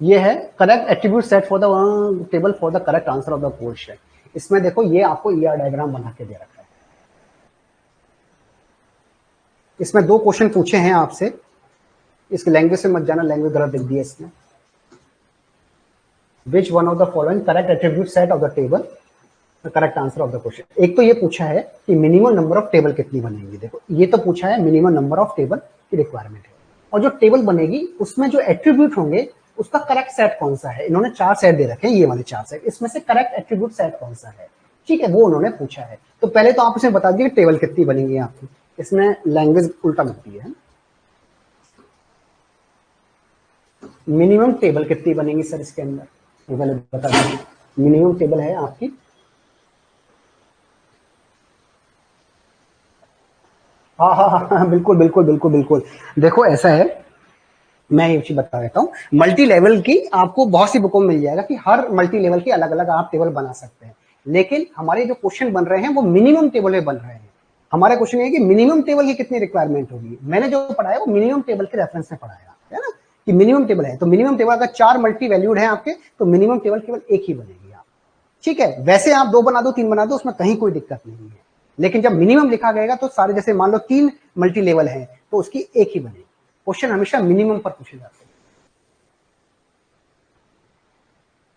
ये है correct attribute set for the table for the correct answer of the question. इसमें देखो ये आपको ईआर डायग्राम बना के दे रखा है, इसमें 2 क्वेश्चन पूछे हैं आपसे, इसकी लैंग्वेज से मत जाना, लैंग्वेज गलत लिख दी है इसने। Which one of the following correct attribute set of the table correct answer of the question. एक तो ये पूछा है कि मिनिमम नंबर ऑफ टेबल कितनी बनेगी, देखो ये तो पूछा है मिनिमम नंबर ऑफ टेबल की रिक्वायरमेंट है, और जो टेबल बनेगी उसमें जो एट्रीब्यूट होंगे उसका करेक्ट सेट कौन सा है। इन्होंने 4 सेट दे रखे हैं, ये वाले 4 सेट, इसमें से करेक्ट एट्रीब्यूट सेट कौन सा है। ठीक है, वो उन्होंने पूछा है। तो पहले तो आप इसे बता दिए टेबल कितनी बनेगी आपकी, इसमें लैंग्वेज उल्टा मिलती है, मिनिमम टेबल कितनी बनेगी सर इसके अंदर, ये पहले बता दीजिए। मिनिमम टेबल है आपकी। हाँ हाँ हाँ हाँ, बिल्कुल बिल्कुल बिल्कुल बिल्कुल। देखो ऐसा है, मैं ये चीज बता देता हूँ, मल्टी लेवल की आपको बहुत सी बुकों में मिल जाएगा कि हर मल्टी लेवल की अलग अलग आप टेबल बना सकते हैं, लेकिन हमारे जो क्वेश्चन बन रहे हैं वो मिनिमम टेबल में बन रहे हैं। हमारा क्वेश्चन है कि मिनिमम टेबल की कितनी रिक्वायरमेंट होगी। मैंने जो पढ़ाया वो मिनिमम टेबल के रेफरेंस में पढ़ाया है ना, कि मिनिमम टेबल है, तो मिनिमम टेबल अगर 4 मल्टी वैल्यूड है आपके, तो मिनिमम टेबल केवल एक ही बनेगी आप। ठीक है, वैसे आप 2 बना दो, 3 बना दो, उसमें कहीं कोई दिक्कत नहीं है, लेकिन जब मिनिमम लिखा गएगा तो सारे, जैसे मान लो 3 मल्टी लेवल है तो उसकी एक ही बनेगी। क्वेश्चन हमेशा मिनिमम पर पूछे जाते हैं।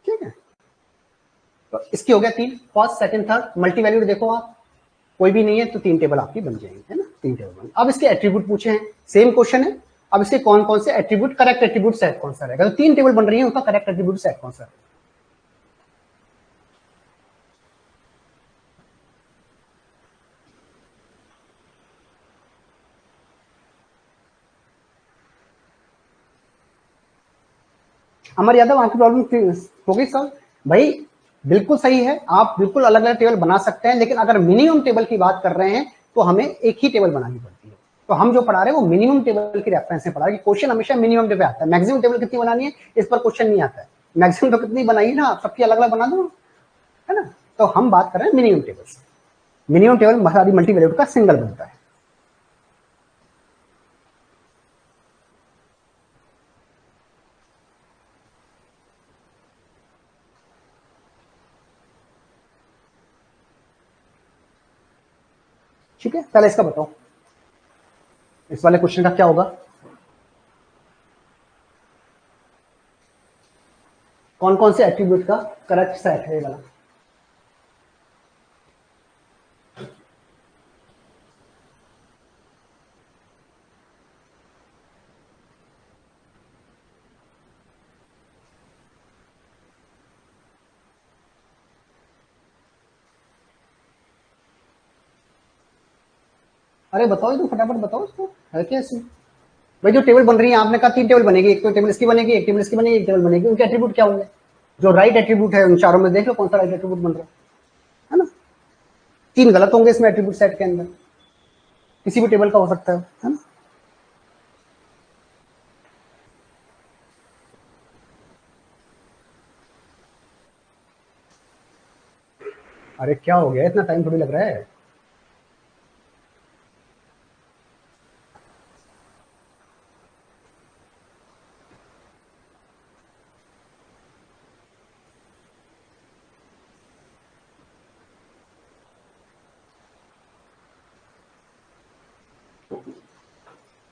ठीक है, तो इसकी हो गया 3, first second third multi valued. देखो आप कोई भी नहीं है तो 3 टेबल आपकी बन जाएंगे, है ना, 3 टेबल बन। अब इसके एट्रीब्यूट पूछे हैं, सेम क्वेश्चन है। अब इसके कौन कौन से एट्रीब्यूट, करेक्ट एट्रीब्यूट सेट कौन सा रहेगा, तो 3 टेबल बन रही है, उसका करेक्ट एट्रीब्यूट सेट कौन सा रहेगा। अमर यादव, आपकी प्रॉब्लम हो गई सर। भाई बिल्कुल सही है, आप बिल्कुल अलग अलग टेबल बना सकते हैं, लेकिन अगर मिनिमम टेबल की बात कर रहे हैं तो हमें एक ही टेबल बनानी पड़ती है। तो हम जो पढ़ा रहे हैं वो मिनिमम टेबल की रेफरेंस से पढ़ा रहे हैं। क्वेश्चन हमेशा मिनिमम टेबल आता है, मैक्सिमम टेबल कितनी बनानी है इस पर क्वेश्चन नहीं आता है। मैक्सिमम तो कितनी बनाई ना, सबकी अलग अलग बना दो, है ना। तो हम बात कर रहे हैं मिनिमम टेबल से। मिनिमम टेबल सारी मल्टी वैल्यूड का सिंगल बनता है। ठीक है, पहले इसका बताओ, इस वाले क्वेश्चन का क्या होगा। कौन कौन से एट्रीब्यूट का करेक्ट सेट है ये वाला। अरे बताओ, तो फटाफट बताओ इसको, है क्या ऐसे। भाई जो टेबल बन रही है, आपने कहा 3 टेबल बनेगी, एक तो टेबल इसकी बनेगी, एक टेबल इसकी बनेगी, एक टेबल बनेगी, उनके एट्रीब्यूट क्या होंगे। जो राइट एट्रीब्यूट है उन चारों में देख लो कौन सा राइट एट्रीब्यूट बन रहा है ना। 3 गलत होंगे इसमें एट्रीब्यूट सेट के अंदर, किसी भी टेबल का हो सकता है ना। अरे क्या हो गया, इतना टाइम थोड़ी लग रहा है।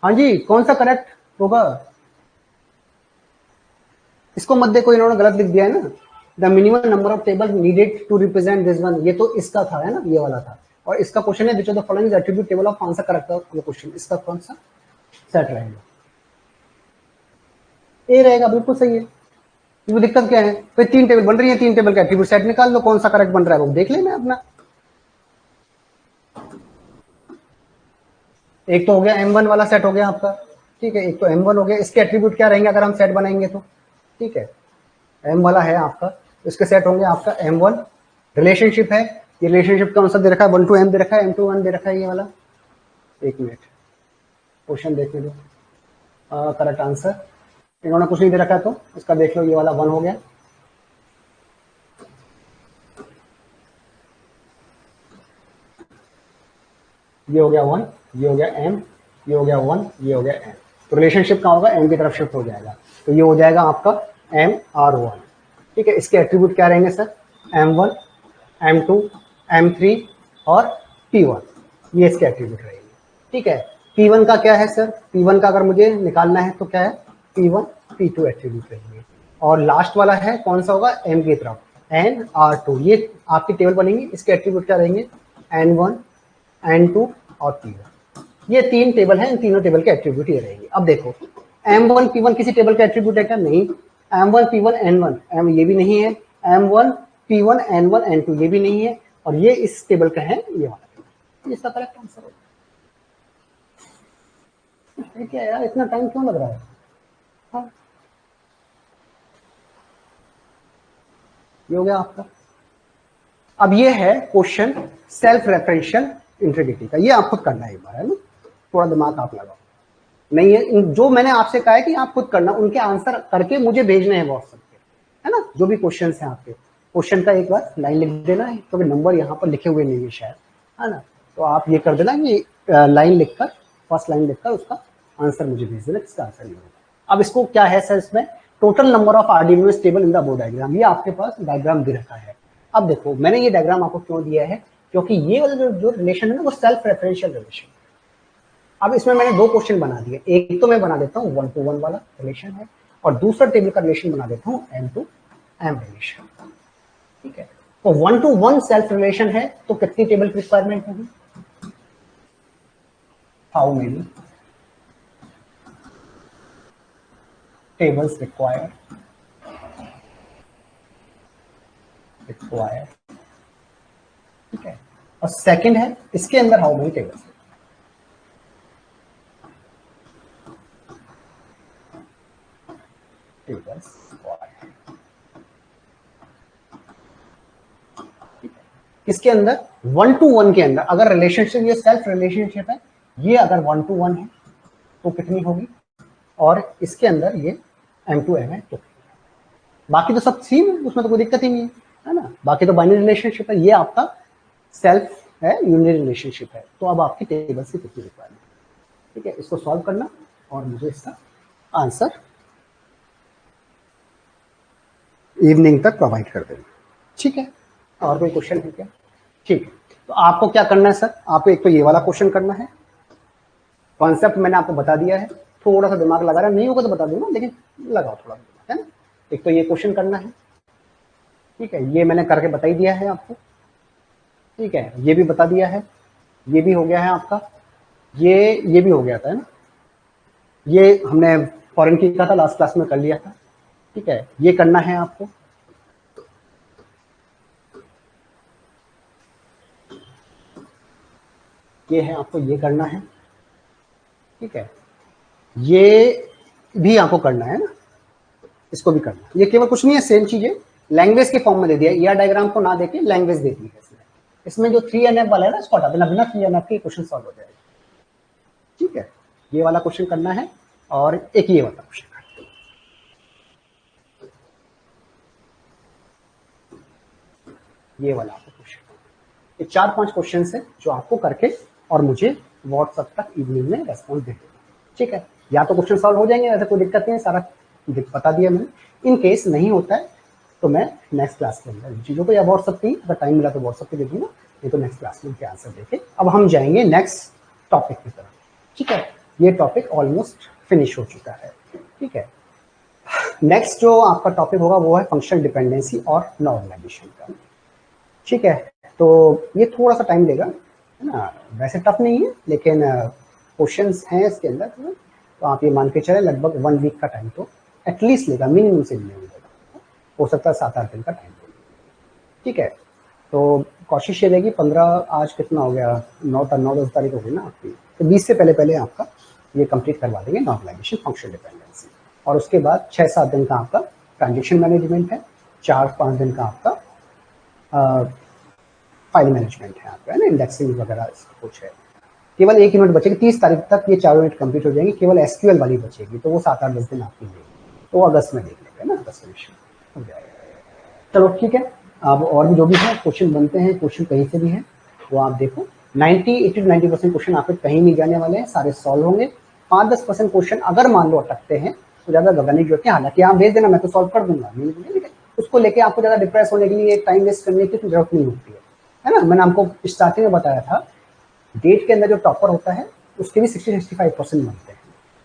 हाँ जी, कौन सा करेक्ट होगा। इसको मत देखो, इन्होंने गलत लिख दिया है ना। The minimum number of table needed to represent this one, ये तो इसका था, है ना, ये वाला था। और इसका क्वेश्चन है which of the following attribute table of, answer correct question, इसका कौन सा सेट रहेगा। ए रहेगा, बिल्कुल सही है। इसमें दिक्कत क्या है, फिर 3 टेबल बन रही है, 3 टेबल का एट्रीब्यूट सेट निकाल लो, कौन सा करेक्ट बन रहा है वो देख लेना अपना। एक तो हो गया M1 वाला सेट हो गया आपका। ठीक है, एक तो M1 हो गया, इसके एट्रीब्यूट क्या रहेंगे अगर हम सेट बनाएंगे तो। ठीक है, M वाला है आपका, इसके सेट होंगे आपका M1। रिलेशनशिप है, ये रिलेशनशिप कौन सा दे रखा है, 1 to M दे रखा है, M to 1 दे रखा है ये वाला। एक मिनट, क्वेश्चन देखने दो। करेक्ट आंसर, इन्होंने कुछ नहीं दे रखा है तो इसका देख लो, ये वाला 1 हो गया। ये हो गया 1, ये हो गया M, ये हो गया 1, ये हो गया M। तो रिलेशनशिप कहाँ होगा, M की तरफ शिफ्ट हो जाएगा, तो ये हो जाएगा आपका MR1। ठीक है, इसके एट्रीब्यूट क्या रहेंगे सर, M1, M2, M3 और P1, ये इसके एट्रीब्यूट रहेंगे। ठीक है, P1 का क्या है सर, P1 का अगर मुझे निकालना है तो क्या है, P1 P2 एट्रीब्यूट रहेंगे। और लास्ट वाला है कौन सा होगा, M की तरफ, NR2, ये आपकी टेबल बनेगी, इसके एट्रीब्यूट क्या रहेंगे, N1, N2 और P1। ये 3 टेबल है, इन तीनों टेबल के एट्रीब्यूट ये रहेंगे। अब देखो M1 P1 किसी टेबल का एट्रीब्यूट है क्या, नहीं। M1 P1 N1 M ये भी नहीं है, M1 P1 N1 N2 ये भी नहीं है, और ये इस टेबल का है ये वाला टेबल। इसका करेक्ट आंसर होगा। क्या यार, इतना टाइम क्यों लग रहा है। हाँ। ये हो गया आपका। अब ये है क्वेश्चन सेल्फ रेफरेंशियल इंटीग्रिटी का, ये आप खुद करना है एक बार, है ना, थोड़ा दिमाग आप लगाओ। नहीं है जो मैंने आपसे कहा है कि आप खुद करना, उनके आंसर करके मुझे भेजने हैं व्हाट्सएप पे, है ना, जो भी क्वेश्चन हैं आपके, क्वेश्चन का एक बार लाइन लिख देना है, क्योंकि नंबर यहाँ पर लिखे हुए नहीं है शायद, है ना, तो आप ये कर देना कि लाइन लिखकर, फर्स्ट लाइन लिखकर उसका आंसर मुझे भेज देना, इसका आंसर नहीं होगा। अब इसको क्या है सर, इसमें total number of Arduino stable in the board diagram, ये आपके पास डायग्राम दे रखा है। अब देखो मैंने ये डायग्राम आपको क्यों दिया है, क्योंकि ये वाला जो रिलेशन है ना वो सेल्फ रेफरेंशियल रिलेशन। अब इसमें मैंने दो क्वेश्चन बना दिए, एक तो मैं बना देता हूँ 1 to 1 वाला रिलेशन है, और दूसरा टेबल का रिलेशन बना देता हूँ M to M रिलेशन। ठीक है, तो 1 to 1 सेल्फ रिलेशन है तो कितनी टेबल की रिक्वायरमेंट होगी, हाउ मेनी टेबल्स रिक्वायर्ड, ठीक है, और सेकंड है इसके अंदर हाउ मेनी टेबल्स, इसके अंदर 1 to 1 के अंदर अगर रिलेशनशिप, ये सेल्फ रिलेशनशिप है, ये अगर 1 to 1 है तो कितनी होगी, और इसके अंदर ये M to M है तो बाकी तो सब सेम है, उसमें तो कोई दिक्कत ही नहीं है ना, बाकी तो बाइनरी रिलेशनशिप है, ये आपका सेल्फ है, यूनियन रिलेशनशिप है। तो अब आपकी टेबल से कितनी रिक्वायरमेंट, ठीक है, इसको सॉल्व करना और मुझे इसका आंसर इवनिंग तक प्रोवाइड कर देना, ठीक है। और कोई क्वेश्चन है क्या, ठीक है, तो आपको क्या करना है सर, आपको एक तो ये वाला क्वेश्चन करना है, कॉन्सेप्ट मैंने आपको बता दिया है, थोड़ा सा दिमाग लगा रहा नहीं होगा तो बता दूंगा, लेकिन लगाओ थोड़ा, है ना। एक तो ये क्वेश्चन करना है, ठीक है, ये मैंने करके बता ही दिया है आपको, ठीक है, ये भी बता दिया है, ये भी हो गया है आपका, ये भी हो गया था, है ना, ये हमने फॉरेन की कहा था, लास्ट क्लास में कर लिया था, ठीक है, ये करना है आपको, ये है आपको ये करना है, ठीक है, ये भी आपको करना है ना, इसको भी करना है, ये केवल कुछ नहीं है, सेम चीज है, लैंग्वेज के फॉर्म में दे दिया, ईआर डायग्राम को ना देके लैंग्वेज दे दी है इसमें जो 3NF वाला है ना, इसको हटा देना, बिना 3NF के क्वेश्चन सॉल्व हो जाएगा, ठीक है, ये वाला क्वेश्चन करना है, और एक ये वाला क्वेश्चन करना है, ये वाला आपको क्वेश्चन, ये 4-5 क्वेश्चन है जो आपको करके और मुझे व्हाट्सएप तक इवनिंग में रेस्पॉन्स दे देना, ठीक है, या तो क्वेश्चन सॉल्व हो जाएंगे, वैसे कोई दिक्कत नहीं है, सारा बता दिया मैंने, इन केस नहीं होता है तो मैं नेक्स्ट क्लास के अंदर इन चीज़ों को, या व्हाट्सएप पे अगर टाइम मिला तो व्हाट्सएप पे दे दूंगा, नहीं तो नेक्स्ट क्लास में उनके आंसर देखे। अब हम जाएंगे नेक्स्ट टॉपिक की तरफ, ठीक है, ये टॉपिक ऑलमोस्ट फिनिश हो चुका है, ठीक है। नेक्स्ट जो आपका टॉपिक होगा वो है फंक्शनल डिपेंडेंसी और नॉर्मलाइजेशन का, ठीक है, तो ये थोड़ा सा टाइम लेगा, है ना, वैसे टफ नहीं है, लेकिन क्वेश्चंस हैं इसके अंदर, तो आप ये मान के चले लगभग 1 वीक का टाइम तो एटलीस्ट लेगा, मिनिमम से मिनिमम लेगा, हो सकता है 7-8 दिन का टाइम लेगा, ठीक है। तो कोशिश ये रहेगी 15, आज कितना हो गया, 9-10 तारीख हो गई ना आपकी, तो 20 से पहले आपका ये कंप्लीट करवा देंगे नॉर्मलाइजेशन, फंक्शनल डिपेंडेंसी, और उसके बाद 6-7 दिन का आपका ट्रांजेक्शन मैनेजमेंट है, 4-5 दिन का आपका फाइल मैनेजमेंट है आपका, है ना, इंडेक्सिंग वगैरह कुछ है, केवल 1 यूनिट बचेगी, 30 तारीख तक ये 4 यूनिट कंप्लीट हो जाएंगी, केवल SQL वाली बचेगी, तो वो 7-8-10 दिन आपकी लेगी, तो अगस्त में देख लेंगे ना, अगस्त में हो जाएगा, चलो ठीक है। अब और भी जो भी है क्वेश्चन बनते हैं, क्वेश्चन कहीं से भी है वो आप देखो, 80-90% क्वेश्चन आपके कहीं नहीं जाने वाले हैं, सारे सॉल्व होंगे, 5-10% क्वेश्चन अगर मान लो अटकते हैं तो ज्यादा घबराने की जरूरत नहीं, हालांकि आप भेज देना, मैं तो सॉल्व कर दूंगा, लेकिन उसको लेके आपको ज्यादा डिप्रेस होने के लिए, टाइम वेस्ट करने की तो जरूरत नहीं होती है ना। मैंने आपको स्टार्टिंग में बताया था, डेट के अंदर जो टॉपर होता है उसके भी 60-65% बनते हैं,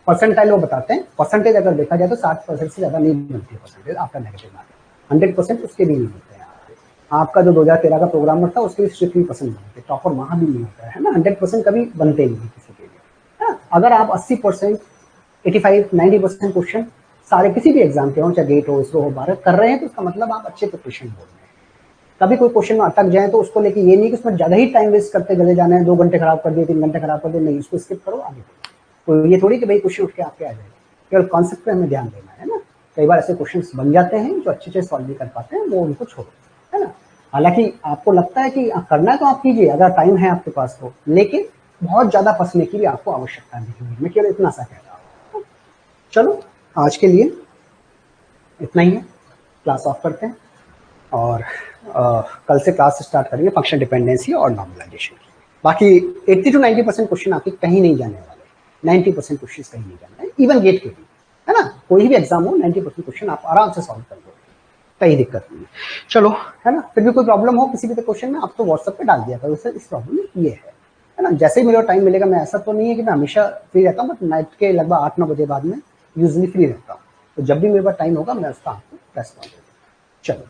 परसेंटाइल वो बताते हैं, परसेंटेज अगर देखा जाए तो 60% से ज्यादा नहीं बनती है परसेंटेज आफ्टर नेगेटिव मार्किंग, 100% उसके भी नहीं होते हैं। आपका जो 2013 का प्रोग्राम था उसके भी 63% बनते, टॉपर वहां भी नहीं होता है ना, 100% कभी बनते नहीं किसी के लिए। अगर आप 80%, 85-90% क्वेश्चन सारे किसी भी एग्जाम के हो, चाहे गेट हो, इसरो हो, भारत कर रहे हैं, तो उसका मतलब आप अच्छे प्रिपरेशन हो रहे हैं। कभी कोई क्वेश्चन में अटक जाए तो उसको लेके ये नहीं कि उसमें ज्यादा ही टाइम वेस्ट करते चले जाना है, 2 घंटे खराब कर दिए, 3 घंटे खराब कर दिए, नहीं, उसको स्किप करो, आगे तो ये थोड़ी कि भाई क्वेश्चन उठ के आपके आ जाएगा, केवल कॉन्सेप्ट पे हमें ध्यान देना है ना, कई बार ऐसे क्वेश्चंस बन जाते हैं जो अच्छे से सॉल्व नहीं कर पाते हैं, वो उनको छोड़ो, है ना। हालांकि आपको लगता है कि करना है तो आप कीजिए अगर टाइम है आपके पास तो, लेकिन बहुत ज्यादा फंसने की भी आपको आवश्यकता नहीं है, मैं केवल इतना सा कह रहा हूँ। चलो आज के लिए इतना ही है, क्लास ऑफ करते हैं और कल से क्लास स्टार्ट करेंगे फंक्शन डिपेंडेंसी और नॉर्मलाइजेशन की। बाकी 80 to 90% क्वेश्चन आपके कहीं नहीं जाने वाले, 90% क्वेश्चन कहीं नहीं जाने, इवन गेट के भी, है ना। कोई भी एग्जाम हो 90% क्वेश्चन आप आराम से सॉल्व कर दोगे, कहीं दिक्कत नहीं है। चलो, है ना। फिर भी कोई प्रॉब्लम हो किसी भी क्वेश्चन में आप तो व्हाट्सएप पे डाल दिया करो, इस प्रॉब्लम में ये है ना। जैसे ही मेरा टाइम मिलेगा, मैं ऐसा तो नहीं है कि मैं हमेशा फ्री रहता हूँ, बट नाइट के लगभग 8-9 बजे बाद में यूजली फ्री रहता हूँ, तो जब भी मेरे पास टाइम होगा मैं उसका आपको रेस्पॉन्ड दूंगा। चलो।